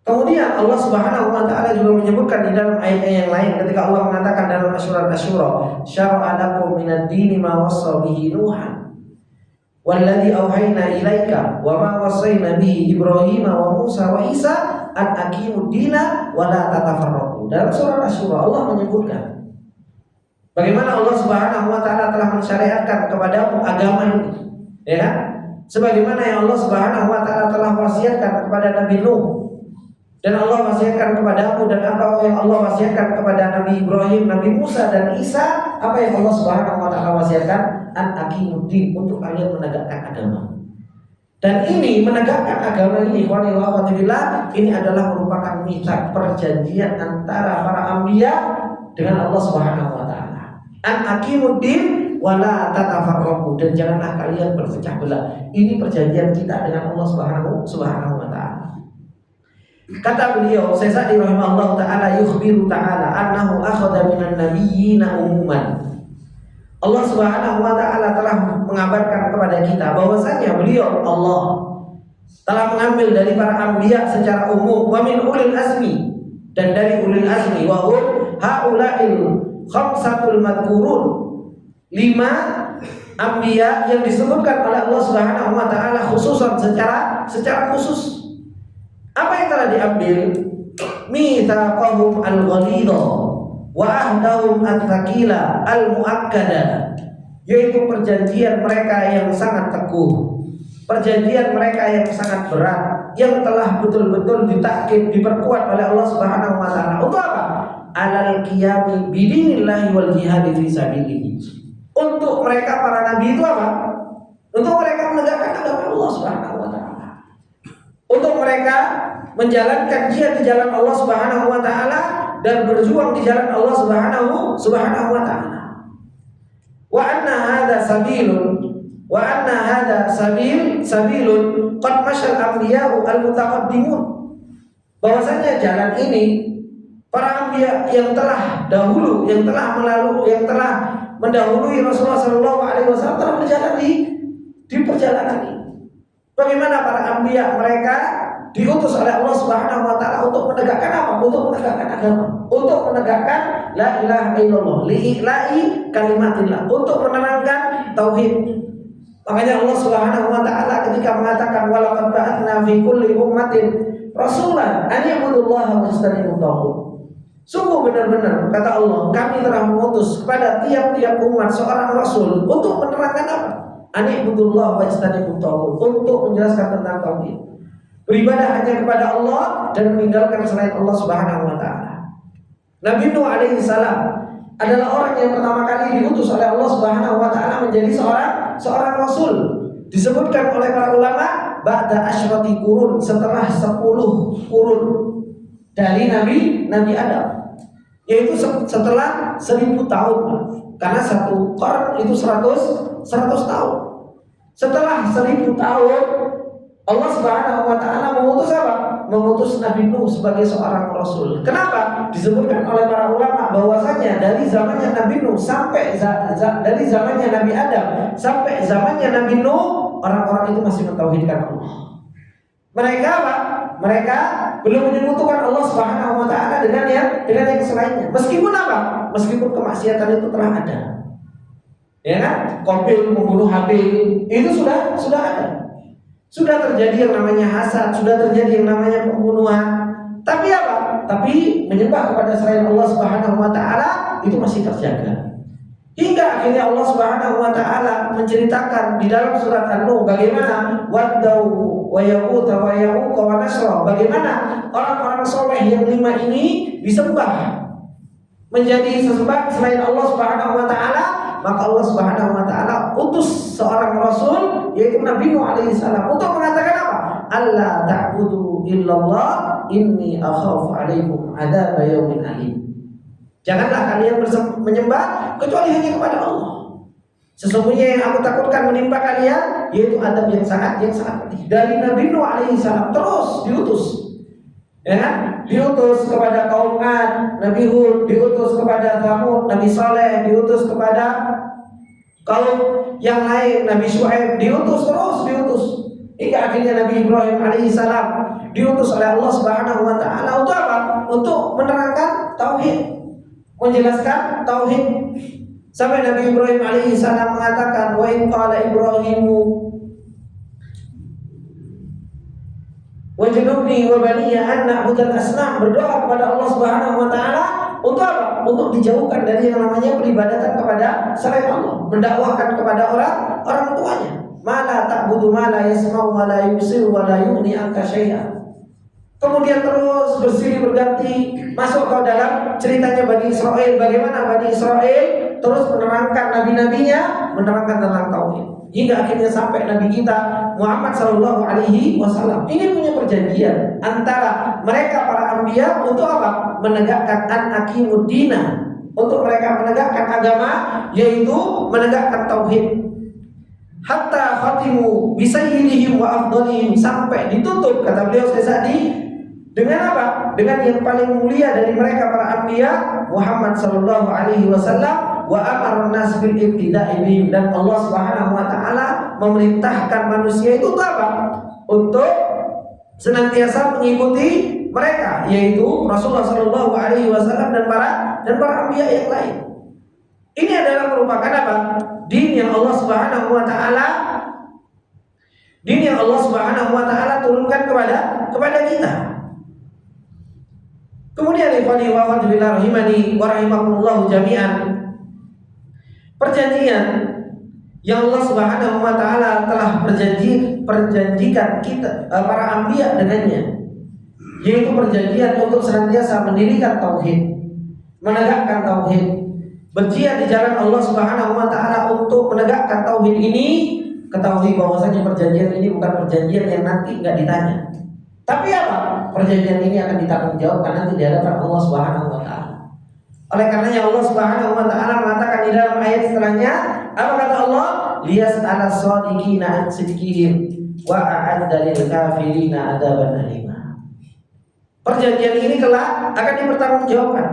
Kemudian Allah Subhanahu wa taala juga menyebutkan di dalam ayat-ayat yang lain ketika Allah mengatakan dalam surat Asy-Syura, "Syara'a lakum minad dini ma wassa bihi Nuhan Walladzi auhayna ilaika wa ma wasaina bihi Ibrahim wa Musa wa Isa an aqimud dina wa la tatafarraqu. Dalam surah Asy-Syura Allah menyebutkan bagaimana Allah Subhanahu wa taala telah mensyariatkan kepadamu agama ini, ya. Sebagaimana yang Allah Subhanahu wa taala telah wasiatkan kepada Nabi Nuh, dan Allah wasiatkan kepadamu, dan apa yang Allah wasiatkan kepada Nabi Ibrahim, Nabi Musa dan Isa, apa yang Allah Subhanahu wa taala wasiatkan? An aqimuddin, untuk kalian menegakkan agama. Dan ini menegakkan agama ini, ini adalah merupakan mitsaq, perjanjian antara para anbiya dengan Allah Subhanahu wa taala. An aqimuddin wa la tatafarraqu, dan janganlah kalian berpecah belah. Ini perjanjian kita dengan Allah Subhanahu wa taala. Kata beliau, Syekh Sa'di rahimahullah taala, yukhbiru ta'ala annahu akhadha minan nabiyyina umuman. Allah Subhanahu wa taala telah mengabarkan kepada kita bahwasanya beliau Allah telah mengambil dari para anbiya secara umum, wa min ulil azmi, dan dari ulil azmi, wa hum haula'il khamsatul madhkurun, 5 anbiya yang disebutkan oleh Allah Subhanahu wa taala khususan secara khusus. Apa yang telah diambil? Mitsaqahum al-ghalidha wa ahdahum at-thaqila al-muakkada, yaitu perjanjian mereka yang sangat teguh, perjanjian mereka yang sangat berat, yang telah betul-betul ditakkid, diperkuat oleh Allah Subhanahu wa taala. Untuk apa? Alal qiyami bidinillahi wal jihad fi sabilihi. Untuk mereka para nabi itu apa? Untuk mereka menegakkan agama Allah Subhanahu wa taala. Untuk mereka menjalankan jihad di jalan Allah Subhanahu wa taala dan berjuang di jalan Allah Subhanahu wa taala. Wa anna hadza sabilun qad mashal anbiya'u al-mutaqaddimun. Bahwasanya jalan ini para anbiya yang telah dahulu, yang telah mendahului Rasulullah sallallahu alaihi wasallam telah berjalan di perjalanan ini. Bagaimana para anbiya mereka diutus oleh Allah Subhanahu wa taala untuk menegakkan apa? Untuk menegakkan agama, untuk menegakkan la ilaha illallah, li'ila'i kalimatillah, untuk menerangkan tauhid. Makanya Allah Subhanahu wa taala ketika mengatakan walaqad ba'atsna fi kulli ummatin rasulan an ya'budullaha wa yajtanibut taghut. Sungguh benar-benar kata Allah, kami telah mengutus kepada tiap-tiap umat seorang rasul untuk menerangkan apa? An ya'budullaha wa yajtanibut taghut, untuk menjelaskan tentang tauhid. Beribadah hanya kepada Allah dan meninggalkan selain Allah Subhanahu wa taala. Nabi Nuh alaihi salam adalah orang yang pertama kali diutus oleh Allah Subhanahu wa taala menjadi seorang rasul. Disebutkan oleh para ulama ba'da asyrati qurun, setelah 10 qurun dari Nabi Adam. Yaitu setelah 1000 tahun. Karena satu qarn itu 100 tahun. Setelah 1000 tahun Allah Subhanahu wa taala mengutus apa? Mengutus Nabi Nuh sebagai seorang rasul. Kenapa? Disebutkan oleh para ulama bahwasanya dari zamannya Nabi Nuh sampai dari zamannya Nabi Adam sampai zamannya Nabi Nuh, orang-orang itu masih mentauhidkan Allah. Mereka apa? Mereka belum menyekutukan Allah Subhanahu wa taala dengan yang selainnya. Meskipun apa? Meskipun kemaksiatan itu telah ada. Ya kan? Qabil membunuh Habil itu sudah ada. Sudah terjadi yang namanya hasad, sudah terjadi yang namanya pembunuhan. Tapi apa? Tapi menyembah kepada selain Allah Subhanahu wa taala itu masih terjaga. Hingga akhirnya Allah Subhanahu wa taala menceritakan di dalam surat An-Nur bagaimana waddau wa yaqut wa yauq wa nasra, bagaimana orang-orang soleh yang 5 ini disembah menjadi sesembahan selain Allah Subhanahu wa taala. Maka Allah Subhanahu wa taala utus seorang rasul yaitu Nabi Nuh alaihi salam untuk mengatakan apa? Allah ta'budu illallah inni akhafu alaikum adzab yaumin alim. Janganlah kalian menyembah kecuali hanya kepada Allah. Sesungguhnya yang aku takutkan menimpa kalian yaitu adab yang sangat pedih. Dari Nabi Nuh alaihi salam terus diutus. Ya, diutus kepada kaum Ad, Nabi Hud, diutus kepada Tsamud, Nabi Saleh, diutus kepada kaum yang lain, Nabi Syuaib, diutus. Hingga akhirnya Nabi Ibrahim alaihissalam diutus oleh Allah Subhanahu wa taala untuk apa? Untuk menerangkan tauhid, menjelaskan tauhid. Sampai Nabi Ibrahim alaihissalam mengatakan, wa in qala Ibrahimu Wajnubni wa baniya an na'budal asnam, berdoa kepada Allah Subhanahu wa taala untuk apa? Untuk dijauhkan dari yang namanya peribadatan kepada selain Allah, mendakwahkan kepada orang tuanya. Mala ta'budu ma la yasma'u wa la yubsiru wa la yughni anka syai'a. Kemudian terus bersilih berganti masuk ke dalam ceritanya Bani Israel, bagaimana Bani Israel terus menerangkan nabi-nabinya, menerangkan tentang tauhid, hingga akhirnya sampai Nabi kita Muhammad Sallallahu Alaihi Wasallam. Ini punya perjanjian antara mereka para anbiya untuk apa? Menegakkan an-aqimuddina, untuk mereka menegakkan agama, yaitu menegakkan tauhid. Hatta khatimu bisayyidihim wa afdalihim, sampai ditutup kata beliau Sesadi dengan apa? Dengan yang paling mulia dari mereka para anbiya, Muhammad sallallahu alaihi wasallam, wa amarun nas bil ibtida'i bihim, dan Allah Subhanahu wa taala memerintahkan manusia itu untuk apa? Untuk senantiasa mengikuti mereka, yaitu Rasulullah sallallahu alaihi wasallam dan para anbiya yang lain. Ini adalah merupakan apa? Din yang Allah Subhanahu wa taala turunkan kepada kita. Kemudian ikhwani wa akhwati rahimani wa rahimakumullah jami'an, perjanjian yang Allah Subhanahu wa taala telah perjanjikan kita para anbiya dengannya, yaitu perjanjian untuk senantiasa mendirikan tauhid, menegakkan tauhid, berjihad di jalan Allah Subhanahu wa taala untuk menegakkan tauhid ini. Ketahui bahwasanya perjanjian ini bukan perjanjian yang nanti enggak ditanya. Tapi apa? Perjanjian ini akan ditanggungjawabkan nanti di hadapan Allah Subhanahu wa taala. Oleh karenanya Allah Subhanahu wa taala mengatakan di dalam ayat setelahnya, apa kata Allah? Liyas'ala shadiqina an sidqihim wa a'adda lil kafirina adzaban alima. Perjanjian ini kelak akan dipertanggungjawabkan.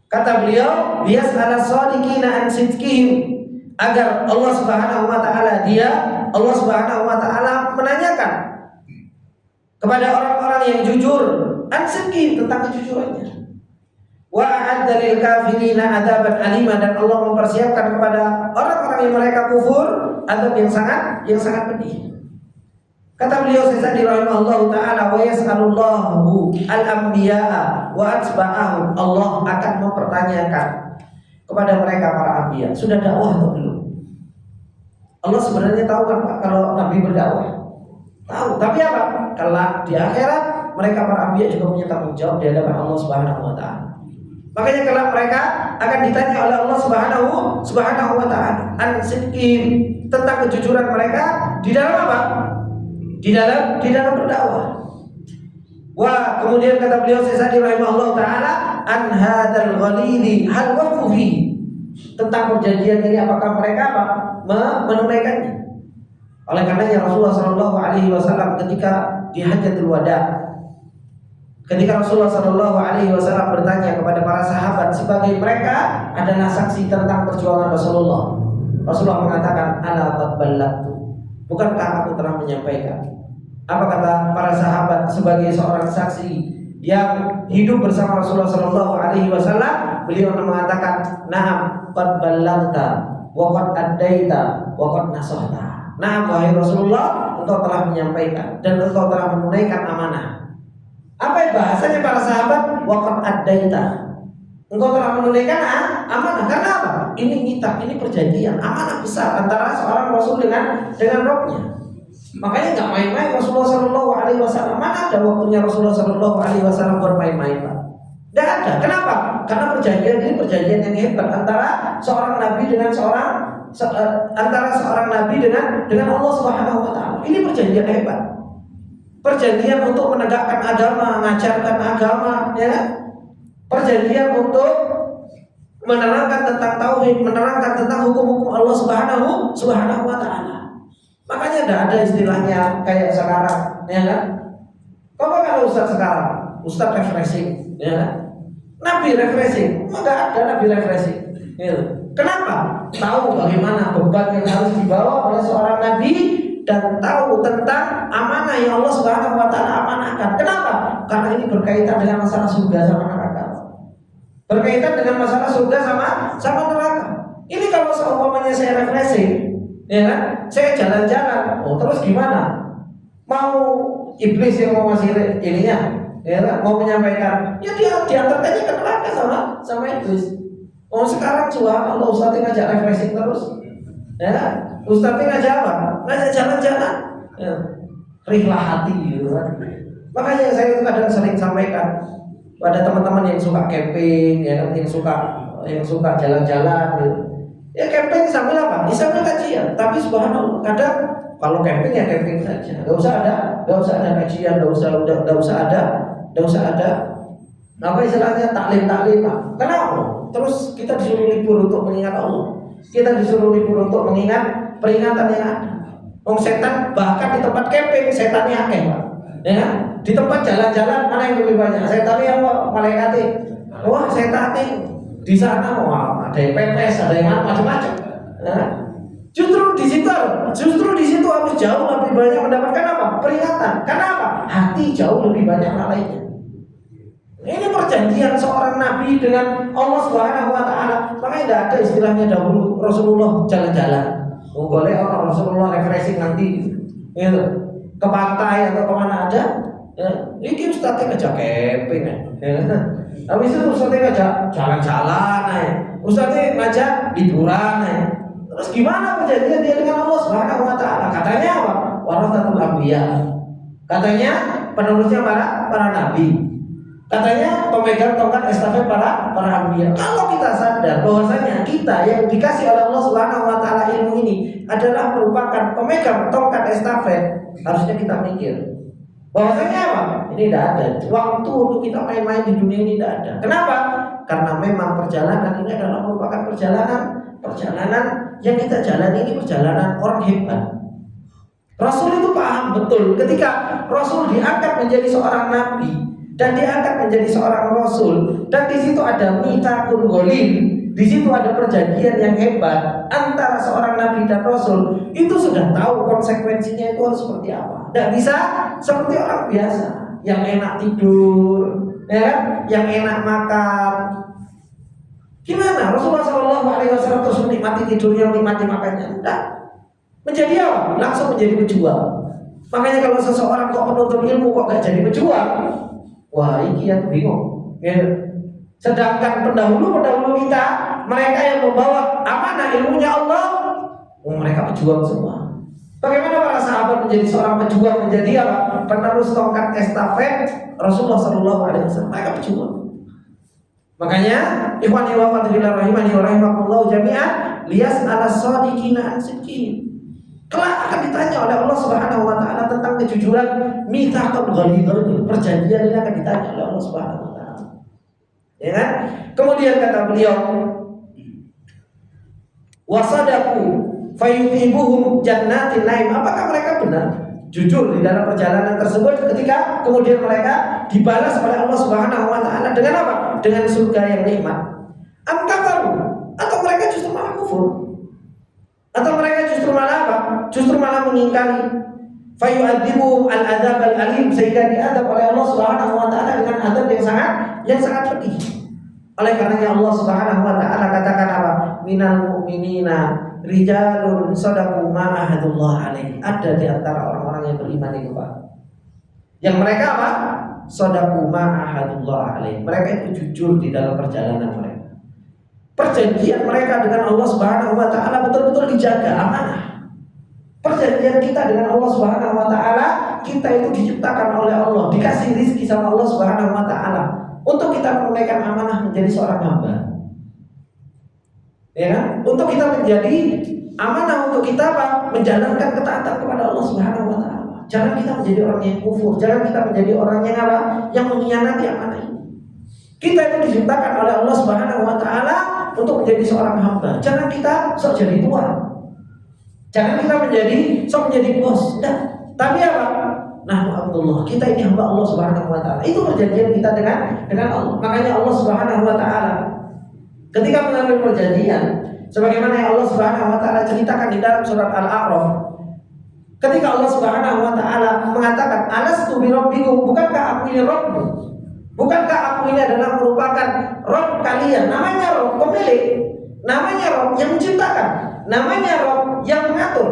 Kata beliau, liyas'ala shadiqina an sidqihim, agar Allah Subhanahu wa taala Allah Subhanahu wa taala menanyakan kepada orang-orang yang jujur an-sidqi, tentang kejujurannya. Wa a'adda lil kafirina adzaban alima, dan Allah mempersiapkan kepada orang-orang yang mereka kufur azab yang sangat pedih. Kata beliau Sesadi rahimahullahu taala, wa yas'alullahu al-anbiya'a wa atba'ahum, Allah akan mempertanyakan kepada mereka para anbiya, sudah dakwah atau belum? Allah sebenarnya tahu kan Pak, kalau Nabi berdakwah? Tahu, tapi apa? Kelak di akhirat mereka para anbiya juga punya tanggung jawab di hadapan Allah Subhanahu wa taala. Makanya kelak mereka akan ditanya oleh Allah Subhanahu wa taala an-sidqihim, tentang kejujuran mereka di dalam apa? Di dalam berdakwah. Wah, kemudian kata beliau Sesadi rahimahullah taala, an hadzal ghalidhi hal waqfu fi, tentang perjanjian ini apakah mereka menunaikannya. Oleh karenanya Rasulullah sallallahu alaihi wasallam ketika di Hajjatul Wada, ketika Rasulullah sallallahu alaihi wasallam bertanya kepada para sahabat, sebagai mereka adalah saksi tentang perjuangan Rasulullah mengatakan, ala qad ballagtu, bukankah aku telah menyampaikan? Apa kata para sahabat sebagai seorang saksi yang hidup bersama Rasulullah sallallahu alaihi wasallam? Beliau mengatakan, na'am qad ballagta wa qad addaita wa qad nasahta. Nah, wahai Rasulullah, engkau telah menyampaikan dan engkau telah menunaikan amanah. Apa bahasanya para sahabat? Wa qad addaita, engkau telah menunaikan amanah. Karena apa? Ini kitab, ini perjanjian, amanah besar antara seorang Rasul dengan Rabbnya. Makanya nggak main-main Rasulullah Sallallahu Alaihi Wasallam. Mana ada waktunya Rasulullah Sallallahu Alaihi Wasallam bermain-main, Pak? Tidak ada. Kenapa? Karena perjanjian ini perjanjian yang hebat antara seorang nabi dengan antara seorang nabi dengan Allah Subhanahu Wa Taala. Ini perjanjian hebat. Perjanjian untuk menegakkan agama, mengajarkan agama, ya. Perjanjian untuk menerangkan tentang tauhid, menerangkan tentang hukum-hukum Allah Subhanahu Wa Taala. Makanya tidak ada istilahnya kayak sekarang, ya kan? Kalau Ustaz sekarang, Ustaz refreshing, ya kan? Nabi refreshing, maka ada Nabi refreshing. Ya. Kenapa? Tahu bagaimana beban yang harus dibawa oleh seorang Nabi dan tahu tentang amanah yang Allah Subhanahu Wa Taala amanahkan. Kenapa? Karena ini berkaitan dengan masalah surga sama neraka. Berkaitan dengan masalah surga sama neraka. Ini kalau seumpamanya saya refreshing, ya kan? Saya jalan-jalan, terus gimana? Mau iblis yang mau ngasih ininya, ya mau menyampaikan, ya dia diantar aja ke neraka sama iblis. Oh sekarang subhanallah Ustadz ngajak refreshing terus, ya Ustadz ngajak apa? Ngajak jalan-jalan, ya. Rihlah hati gitu kan. Makanya saya itu kadang sering sampaikan pada teman-teman yang suka camping, ya yang suka jalan-jalan gitu. Ya camping sambil apa? Ya sambil kajian. Tapi subhanallah kadang kalau camping ya camping saja. Gak usah ada kajian, gak usah ada apa istilahnya taklim. Kenapa? Terus kita disuruh libur untuk mengingat Allah. Kita disuruh libur untuk mengingat peringatan yang ada. Setan bahkan di tempat camping setannya akeh, Pak. Ya, di tempat jalan-jalan mana yang lebih banyak? Setannya apa? Malaikatnya. Wah, setannya di sana ada yang pepes, ada yang macam-macam. Nah, justru di situ harus jauh lebih banyak mendapatkan apa? Peringatan. Kenapa? Hati jauh lebih banyak malaikatnya. Ini perjanjian seorang nabi dengan Allah Subhanahu wa taala. Makanya tidak ada istilahnya dahulu Rasulullah jalan-jalan. Boleh orang Rasulullah refreshing nanti gitu. Ke pantai atau kemana aja. Ya, ini Ustaznya ngajak camping ya. Habis itu Ustaznya ngajak jalan-jalan ya. Ustaznya ngajak liburan ya. Terus gimana perjanjian dia dengan Allah Subhanahu wa taala? Katanya apa? Warasatul anbiya. Katanya penerusnya para nabi. Katanya pemegang tongkat estafet para anbiya. Kalau kita sadar bahwasanya kita yang dikasih oleh Allah Subhanahu wa taala ilmu ini adalah merupakan pemegang tongkat estafet, harusnya kita mikir bahwasanya apa? Ini tidak ada waktu untuk kita main-main di dunia ini, tidak ada. Kenapa? Karena memang perjalanan ini adalah merupakan perjalanan yang kita jalani, ini perjalanan orang hebat. Rasul itu paham betul ketika Rasul diangkat menjadi seorang nabi dan diangkat menjadi seorang rasul, dan di situ ada mitsaqul ghalib, di situ ada perjanjian yang hebat antara seorang nabi dan rasul. Itu sudah tahu konsekuensinya itu harus seperti apa. Tidak bisa seperti orang biasa yang enak tidur, ya kan? Yang enak makan. Gimana Rasulullah SAW terus menikmati tidurnya, menikmati makannya? Tidak. Menjadi apa? Langsung menjadi pejuang. Makanya kalau seseorang kok menuntut ilmu kok gak jadi pejuang, wah ini yang bingung ya. Sedangkan pendahulu kita, mereka yang membawa amanah ilmunya Allah, mereka pejuang semua. Bagaimana para sahabat menjadi seorang pejuang, menjadi apa? Penerus tongkat estafet Rasulullah SAW. Mereka pejuang. Makanya ikhwani wa akhwati fillah rahimani wa rahimakumullah jami'an, liyas'ala as-shadiqina an sidqihim. Kelak akan ditanya oleh Allah Subhanahu wa taala tentang kejujuran, mitsaqul ghalidh, perjanjian ini akan ditanya oleh Allah Subhanahu wa taala. Ya kan? Kemudian kata beliau, wasadaku fayuthibuhum jannatin naim. Apakah mereka benar jujur di dalam perjalanan tersebut ketika kemudian mereka dibalas oleh Allah Subhanahu wa taala dengan apa? Dengan surga yang nikmat. Am kafaru? Atau mereka justru malah kufur? Atau mereka justru malah apa? Justru malah mengingkari. Fayu'adzibuhum al-adzab al-alim, sehingga diadab oleh Allah Subhanahu wa taala dengan azab yang sangat pedih. Oleh karenanya Allah Subhanahu wa taala katakan apa? Minal mu'minina rijalun shadaqu ma ahadullah alaihi. Ada di antara orang-orang yang beriman itu, Pak, yang mereka apa? Shadaqu ma ahadullah alaihi. Mereka itu jujur di dalam perjalanan mereka. Perjanjian mereka dengan Allah Subhanahu wa taala betul-betul dijaga, amanah. Perjanjian kita dengan Allah Subhanahu wa taala, kita itu diciptakan oleh Allah, dikasih rizki sama Allah Subhanahu wa taala untuk kita menunaikan amanah menjadi seorang hamba. Ya kan? Untuk kita menjadi amanah, untuk kita apa? Menjalankan ketaatan kepada Allah Subhanahu wa taala. Jangan kita menjadi orang yang kufur, jangan kita menjadi orang yang apa? Yang mengkhianati amanah ini. Kita itu diciptakan oleh Allah Subhanahu wa taala untuk menjadi seorang hamba. Jangan kita sok jadi tuan. Jangan kita sok menjadi bos. Nah, tapi apa? Nah, Abdullah, kita ini hamba Allah Subhanahu wa taala. Itu perjanjian kita dengan Allah. Makanya Allah Subhanahu wa taala ketika mengambil perjanjian, sebagaimana yang Allah Subhanahu wa taala ceritakan di dalam surat Al-A'raf, ketika Allah Subhanahu wa taala mengatakan, "Alastu bi rabbikum?" Bukankah aku ini Rabbmu? Bukankah aku ini adalah merupakan Rabb kalian? Namanya Rabb pemilik, namanya Rabb yang menciptakan, namanya Rabb yang mengatur.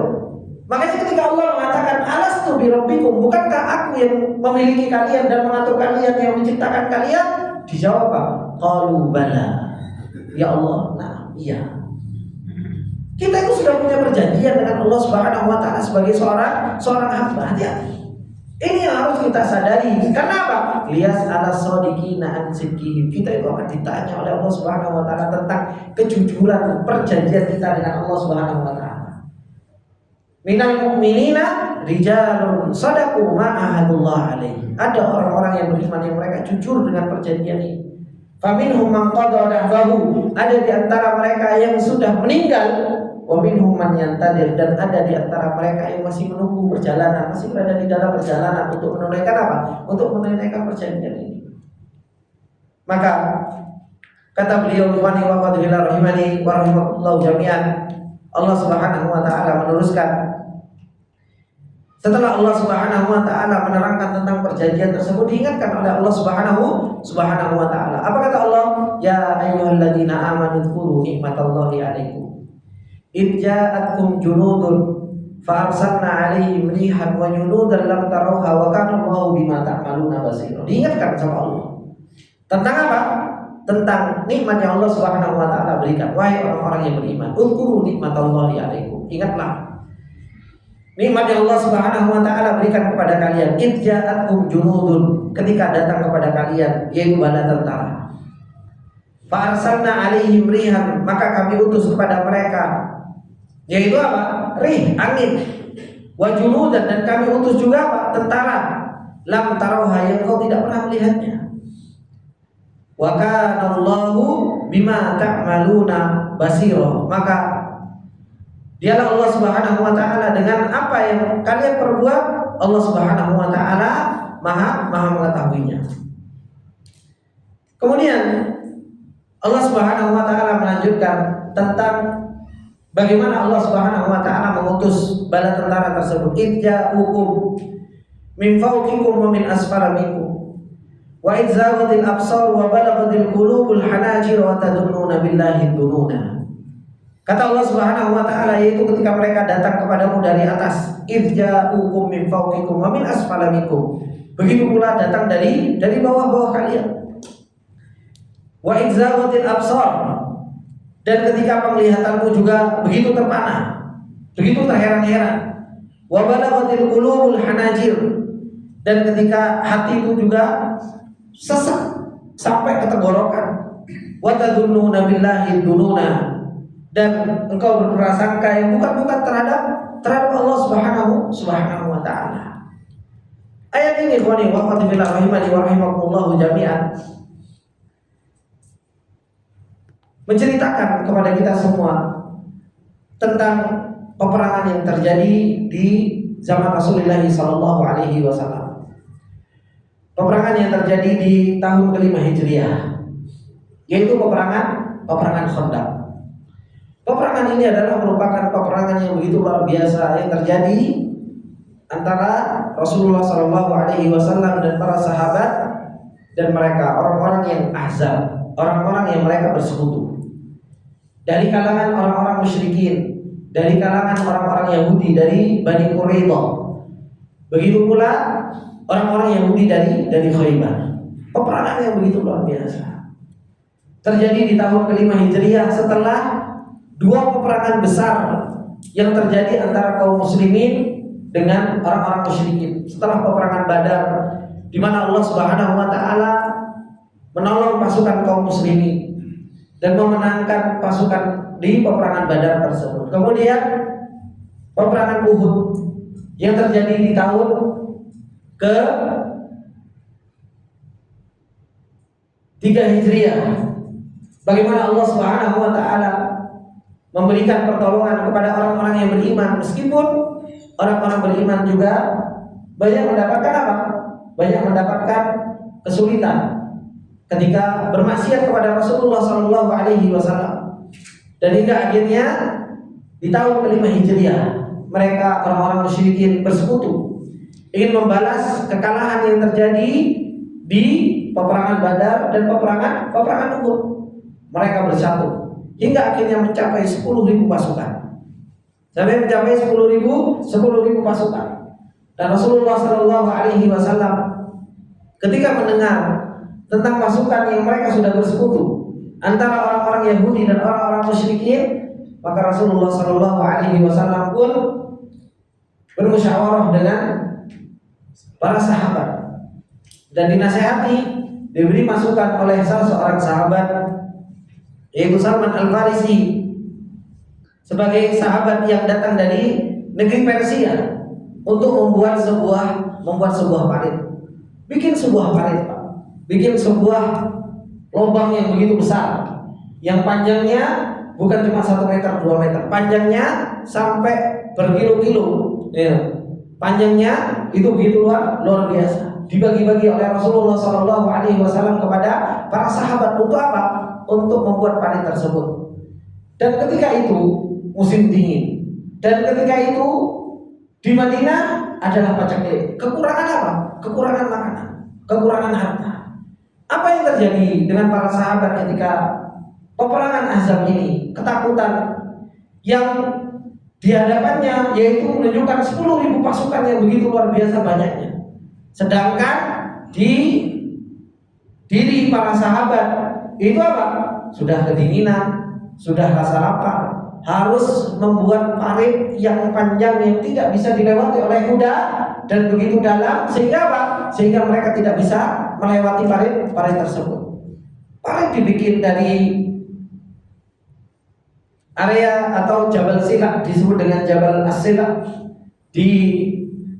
Makanya ketika Allah mengatakan alastu birabbikum, bukankah aku yang memiliki kalian dan mengatur kalian, yang menciptakan kalian? Dijawab apa? Qalu bala. Ya Allah, nah iya. Kita itu sudah punya perjanjian dengan Allah Subhanahu wa taala sebagai seorang hamba. Hati-hati. Ini yang harus kita sadari. Karena apa? Lias ala shodiqina an sidqihim. Kita itu akan ditanya oleh Allah Subhanahu wa taala tentang kejujuran perjanjian kita dengan Allah Subhanahu wa taala. Minal mu'minina rijalun sadaqu ma ahadullah alaihi. Ada orang-orang yang beriman yang mereka jujur dengan perjanjian ini. Faminhum man qada nahbahu. Ada di antara mereka yang sudah meninggal. Wa minhum man yantadir, dan ada di antara mereka yang masih menunggu perjalanan, masih berada di dalam perjalanan untuk menunaikan apa? Untuk menunaikan perjanjian ini. Maka kata beliau wa fadhila rahimani wa rahimakumullah jami'an, Allah Subhanahu wa taala meneruskan setelah Allah Subhanahu wa taala menerangkan tentang perjanjian tersebut, diingatkan oleh Allah Subhanahu wa taala. Apa kata Allah? Ya ayyuhalladzina amanu dzkuru nikmatallahi 'alaikum idja'atkum junudun fa arsalna 'alaihim rihan wa junudan lam tarawha wa kana Allahu bima ta'maluna basira. Diingatkan sama Allah tentang apa? Tentang nikmat yang Allah Subhanahu wa taala berikan. Wahai orang-orang yang beriman, dzkuru nikmatallahi 'alaikum. Ingatlah nikmat yang Allah Subhanahu wa taala berikan kepada kalian. Idja'atkum junudun, ketika datang kepada kalian yaitu bala tentara. Fa arsalna 'alaihim rihan, maka kami utus kepada mereka yaitu apa? Rih, angin. Wa junudan, dan kami utus juga apa? Tentara. Lam tarawha, yang kau tidak pernah melihatnya. Wa kana Allahu bima ta'maluna basira. Maka dialah Allah Subhanahu wa taala dengan apa yang kalian perbuat, Allah Subhanahu wa taala maha mengetahuinya. Kemudian Allah Subhanahu wa taala melanjutkan tentang bagaimana Allah Subhanahu wa taala mengutus bala tentara tersebut. Idja'ukum min fawqikum wa min asfala minkum wa idzaghatil absar wa balaghatil qulubul hanajir wa tadunnuna billahi dununa. Kata Allah Subhanahu wa taala, yaitu ketika mereka datang kepadamu dari atas. Idja'ukum min fawqikum wa min asfala minkum. Begitu pula datang dari bawah-bawah kalian. Wa idzaghatil absar, dan ketika penglihatanmu juga begitu terpana, begitu terheran-heran. Wa balaghatil qulubul hanajir, dan ketika hatimu juga sesak sampai ke tenggorokan. Wa tadunnuna billahi dununa, dan engkau berprasangka yang bukan terhadap Allah Subhanahu wa taala. Ayat ini ikhwani wa fadhila rahimani wa rahimakumullah jami'an menceritakan kepada kita semua tentang peperangan yang terjadi di zaman Rasulullah sallallahu alaihi wasallam. Peperangan yang terjadi di tahun ke-5 Hijriah, yaitu peperangan Khandaq. Peperangan ini adalah merupakan peperangan yang begitu luar biasa yang terjadi antara Rasulullah sallallahu alaihi wasallam dan para sahabat dan mereka orang-orang yang ahzab, orang-orang yang mereka bersekutu. Dari kalangan orang-orang musyrikin, dari kalangan orang-orang Yahudi dari Bani Quraidah. Begitu pula orang-orang Yahudi dari Khaybar. Peperangan yang begitu luar biasa terjadi di tahun ke-5 Hijriah setelah dua peperangan besar yang terjadi antara kaum muslimin dengan orang-orang musyrikin. Setelah peperangan Badar, di mana Allah Subhanahu wa taala menolong pasukan kaum muslimin dan memenangkan pasukan di peperangan Badar tersebut. Kemudian peperangan Uhud yang terjadi di tahun ke-3 Hijriah. Bagaimana Allah Subhanahu wa taala memberikan pertolongan kepada orang-orang yang beriman, meskipun orang-orang beriman juga banyak mendapatkan apa? Banyak mendapatkan kesulitan ketika bermaksiat kepada Rasulullah sallallahu alaihi wasallam. Dan hingga akhirnya di tahun ke-5 Hijriah mereka orang-orang musyrikin bersekutu ingin membalas kekalahan yang terjadi di peperangan Badar dan peperangan Uhud. Mereka bersatu hingga akhirnya mencapai 10.000 pasukan. sampai mencapai 10.000 pasukan. Dan Rasulullah Shallallahu Alaihi Wasallam ketika mendengar tentang pasukan yang mereka sudah bersekutu antara orang-orang Yahudi dan orang-orang musyrikin, maka Rasulullah Shallallahu Alaihi Wasallam pun bermusyawarah dengan para sahabat dan dinasihati, diberi masukan oleh salah seorang sahabat yaitu Salman Al-Farisi sebagai sahabat yang datang dari negeri Persia untuk membuat sebuah parit. Bikin sebuah parit, Pak. Bikin sebuah lubang yang begitu besar, yang panjangnya bukan cuma 1 meter, 2 meter, panjangnya sampai berkilo-kilo. Ya. Panjangnya itu begitu luar biasa. Dibagi-bagi oleh Rasulullah Shallallahu Alaihi Wasallam kepada para sahabat untuk apa? Untuk membuat parit tersebut. Dan ketika itu musim dingin, dan ketika itu di Madinah adalah paceklik. Kekurangan apa? Kekurangan makanan, kekurangan harta. Apa yang terjadi dengan para sahabat ketika peperangan Ahzab ini? Ketakutan yang dihadapannya yaitu menunjukkan 10.000 pasukan yang begitu luar biasa banyaknya. Sedangkan di diri para sahabat itu apa? Sudah kedinginan, sudah rasa lapar, harus membuat parit yang panjang yang tidak bisa dilewati oleh kuda dan begitu dalam, sehingga apa? Sehingga mereka tidak bisa melewati parit tersebut. Parit dibikin dari area atau Jabal Sila, disebut dengan Jabal As-Sila,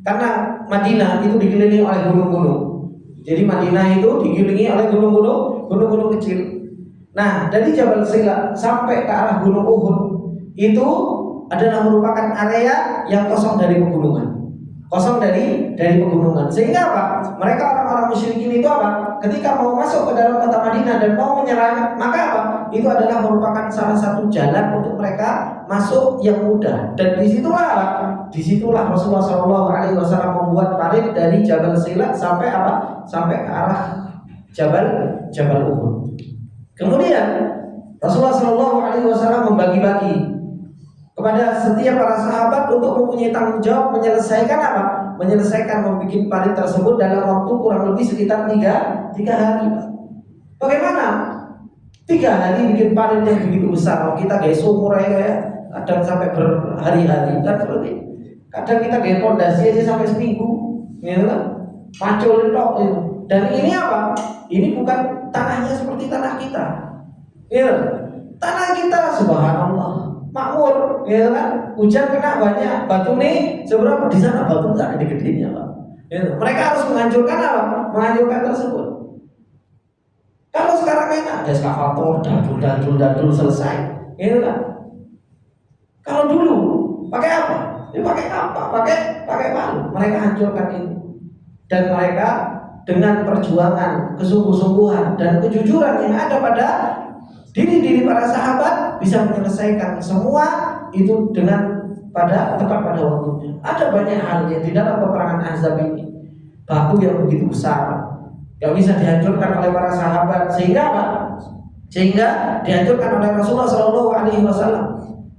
karena Madinah itu dikelilingi oleh gunung-gunung. Jadi Madinah itu dikelilingi oleh gunung-gunung kecil. Nah, dari Jabal Sila sampai ke arah Gunung Uhud itu adalah merupakan area yang kosong dari pegunungan. Kosong dari pegunungan. Sehingga apa? Mereka orang-orang musyrikin itu apa? Ketika mau masuk ke dalam kota Madinah dan mau menyerang, maka apa? Itu adalah merupakan salah satu jalan untuk mereka masuk yang mudah. Dan disitulah Rasulullah SAW membuat parit dari Jabal Sila sampai apa? Sampai ke arah Jabal Uhud. Kemudian Rasulullah SAW membagi-bagi kepada setiap para sahabat untuk mempunyai tanggung jawab menyelesaikan apa? Menyelesaikan membuat parit tersebut dalam waktu kurang lebih sekitar 3 hari. Bagaimana? 3 hari bikin parit yang begitu besar. Kita gaya sumur ya, kadang sampai berhari-hari. Dan seperti kadang kita gaya pondasi aja sampai seminggu, gitu kan? Macul tok itu. Dan ini apa? Ini bukan tanahnya seperti tanah kita. Ya, tanah kita subhanallah makmur, ya kan? Hujan kena banyak, batu nih seberapa di sana batu nggak ada gedenya, Pak. Ya, mereka harus menghancurkan apa? Menghancurkan tersebut. Kalau sekarang enak, ada eskavator, dadul selesai, ya kan? Kalau dulu pakai apa? Ya pakai apa? Pakai palu. Mereka hancurkan ini, dan mereka dengan perjuangan, kesungguh-sungguhan dan kejujuran yang ada pada diri para sahabat bisa menyelesaikan semua itu dengan tepat pada waktunya. Ada banyak hal yang di dalam peperangan Ahzab ini, batu yang begitu besar yang bisa dihancurkan oleh para sahabat, sehingga apa? Sehingga dihancurkan oleh Rasulullah SAW.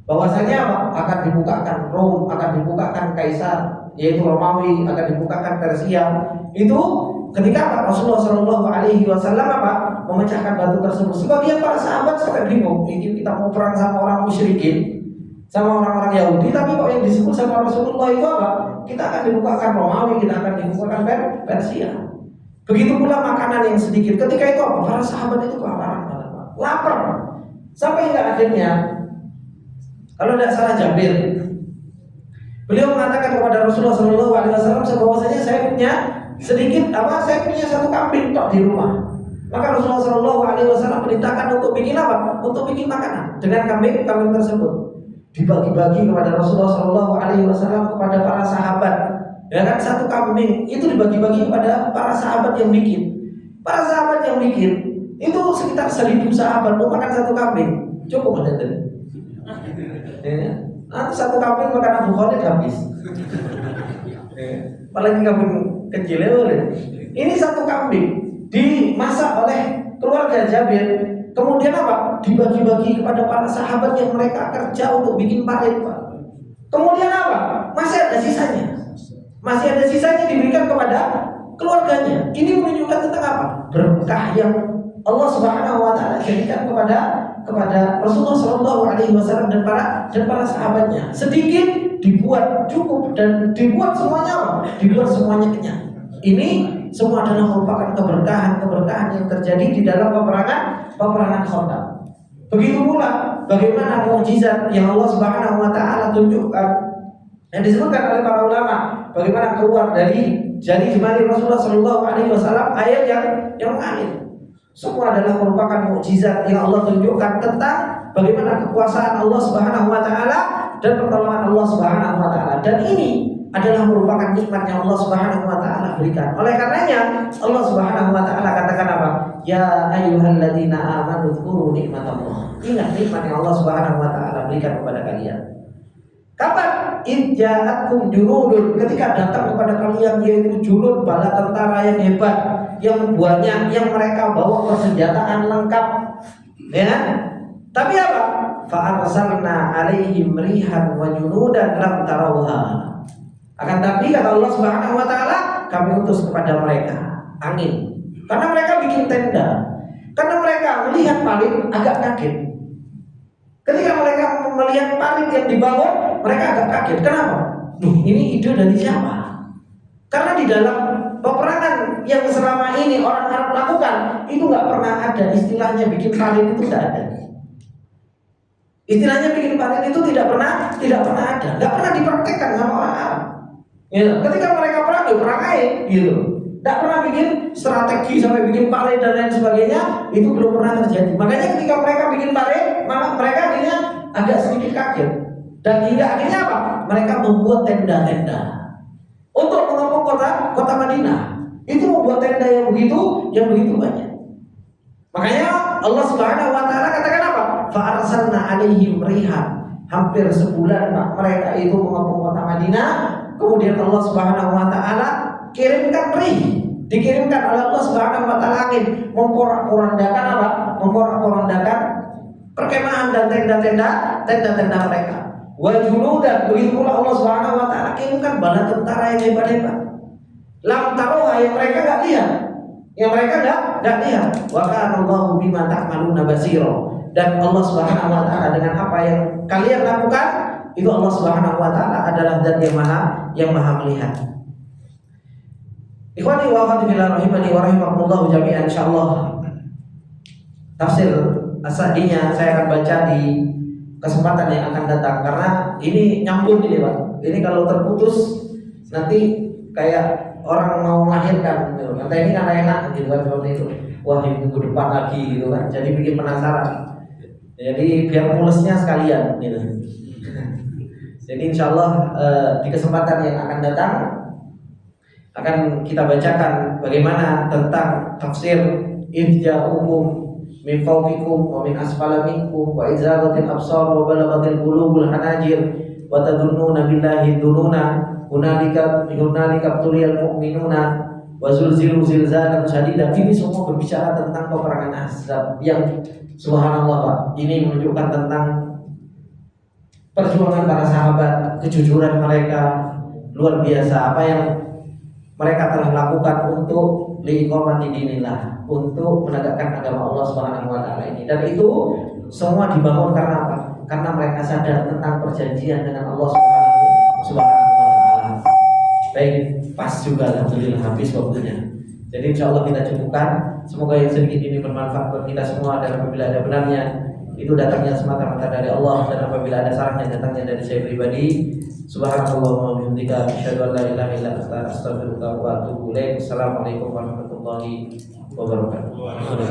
Bahwasanya apa? Akan dibukakan Rom, akan dibukakan Kaisar yaitu Romawi, akan dibukakan Persia. Itu ketika apa? Rasulullah SAW apa? Memecahkan batu tersebut. Sebagian para sahabat sampai bingung, mungkin kita mau perang sama orang musyrikin, sama orang-orang Yahudi, tapi kok yang disebut sama Rasulullah itu apa? Kita akan dibukakan Romawi, kita akan dibukakan Persia. Begitu pula makanan yang sedikit. Ketika itu apa? Para sahabat itu kelaparan, lapar. Sampai hingga akhirnya, kalau tidak salah Jabir, beliau mengatakan kepada Rasulullah SAW, bahwasanya saya punya sedikit saya punya 1 kambing tok di rumah. Maka Rasulullah SAW perintahkan untuk bikin apa? Untuk bikin makanan dengan kambing tersebut. Dibagi-bagi kepada Rasulullah SAW kepada para sahabat. Ya kan, 1 kambing itu dibagi-bagi kepada para sahabat yang bikin. Para sahabat yang bikin itu sekitar 1.000 sahabat mau makan 1 kambing. Cukup ada tadi. Ya, nanti 1 kambing makan Abu Khalid habis. Apalagi kambing kecil ya boleh. Ini 1 kambing dimasak oleh keluarga Jabir, kemudian apa? Dibagi-bagi kepada para sahabat yang mereka kerja untuk bikin parit, Pak. Kemudian apa? Masih ada sisanya. Masih ada sisanya diberikan kepada keluarganya. Ini menunjukkan tentang apa? Berkah yang Allah Subhanahu wa taala jadikan kepada Rasulullah Shallallahu alaihi wasallam dan para sahabatnya. Sedikit dibuat cukup dan dibuat semuanya apa? Dibuat semuanya kenyang. Ini semua adalah merupakan keberkahan yang terjadi di dalam peperangan Khandaq. Begitu pula bagaimana mukjizat yang Allah Subhanahu wa taala tunjukkan yang disebutkan oleh para ulama, bagaimana keluar dari jari jemari Rasulullah Shallallahu alaihi wasallam air yang mengalir. Semua adalah merupakan mukjizat yang Allah tunjukkan tentang bagaimana kekuasaan Allah Subhanahu wa taala dan pertolongan Allah Subhanahu wa taala. Dan ini adalah merupakan nikmat yang Allah Subhanahu wa taala berikan. Oleh karenanya Allah Subhanahu wa taala katakan apa? Ya ayyuhalladzina amanu dzkuru nikmatallah. Ingat nikmat yang Allah Subhanahu wa taala berikan kepada kalian. Kapan? Idja'atkum junudun, ketika datang kepada kalian yaitu junud, bala tentara yang hebat, yang banyak, yang mereka bawa persenjataan lengkap, ya. Tapi apa? Fa'arsalna 'alaihim rihan wa junudan lam tarawha. Akan tapi kata Allah Subhanahu wa taala, kami utus kepada mereka angin. Karena mereka bikin tenda. Karena mereka melihat parit agak kaget. Ketika mereka melihat parit yang dibangun, mereka agak kaget. Kenapa? Ini ide dari siapa? Karena di dalam peperangan yang selama ini orang Arab lakukan, itu nggak pernah ada istilahnya bikin parit, itu tidak ada. Istilahnya bikin parit itu tidak pernah ada, nggak pernah dipraktekkan sama orang Arab. Gitu. Ketika mereka perang, perang aja, gitu. Tidak pernah bikin strategi sampai bikin parit dan lain sebagainya, itu belum pernah terjadi. Makanya ketika mereka bikin parit, mereka akhirnya agak sedikit kaget. Dan hingga akhirnya apa? Mereka membuat tenda-tenda untuk mengepung kota Madinah. Itu membuat tenda yang begitu banyak. Makanya Allah Subhanahu wa taala katakan apa? Fa'arsalna 'alaihim rihan. Hampir sebulan mereka itu mengepung kota Madinah. Kemudian Allah Subhanahu wa taala kirimkan rih, dikirimkan oleh Allah Subhanahu wa taala angin, memporak-porandakan apa? Memporak-porandakan perkemahan dan tenda-tenda mereka. Wa junudan, begitu pula Allah Subhanahu wa taala kirimkan bala tentara yang hebat-hebat. Lam tarawha, yang mereka enggak lihat. Yang mereka enggak lihat. Wa kana Allahu bima ta'maluna basira. Dan Allah Subhanahu wa taala dengan apa yang kalian lakukan, itu Allah Subhanahu wa taala adalah zat yang maha melihat. Ikhwani wa akhwati fillah rahimani wa rahimakumullah jami'an, insyaallah tafsir as-Sa'dinya saya akan baca di kesempatan yang akan datang karena ini nyambung ini Pak. Ini kalau terputus nanti kayak orang mau melahirkan gitu. Kata ini kan enak gitu kan seperti itu. Wah, minggu depan lagi gitu kan. Jadi bikin penasaran. Jadi biar mulusnya sekalian gitu. Jadi insyaallah di kesempatan yang akan datang akan kita bacakan bagaimana tentang tafsir idja'ukum min fawqikum wa min asfala minkum wa izaghatil absar wa balaghatil qulubul hanajir wa tadhunnuna billahi dhununa hunalika tuliyal mu'minuna wa zulzilu zilzalan syadidan. Ini semua berbicara tentang peperangan Ahzab yang subhanallah Pak, ini menunjukkan tentang perjuangan para sahabat, kejujuran mereka luar biasa, apa yang mereka telah lakukan untuk liqamati dinillah, untuk menegakkan agama Allah Subhanahu wa taala ini. Dan itu semua dibangun karena apa? Karena mereka sadar tentang perjanjian dengan Allah Subhanahu wa taala. Baik, pas juga alhamdulillah habis waktunya. Jadi insyaallah kita cukupkan. Semoga yang sedikit ini bermanfaat buat kita semua, dan apabila ada benarnya itu datangnya semata-mata dari Allah, dan apabila ada salahnya datangnya dari saya pribadi. Subhanallah wa bihamdika asyhadu an la ilaha illa anta astaghfiruka wa atubu ilaik. Assalamualaikum warahmatullahi wabarakatuh.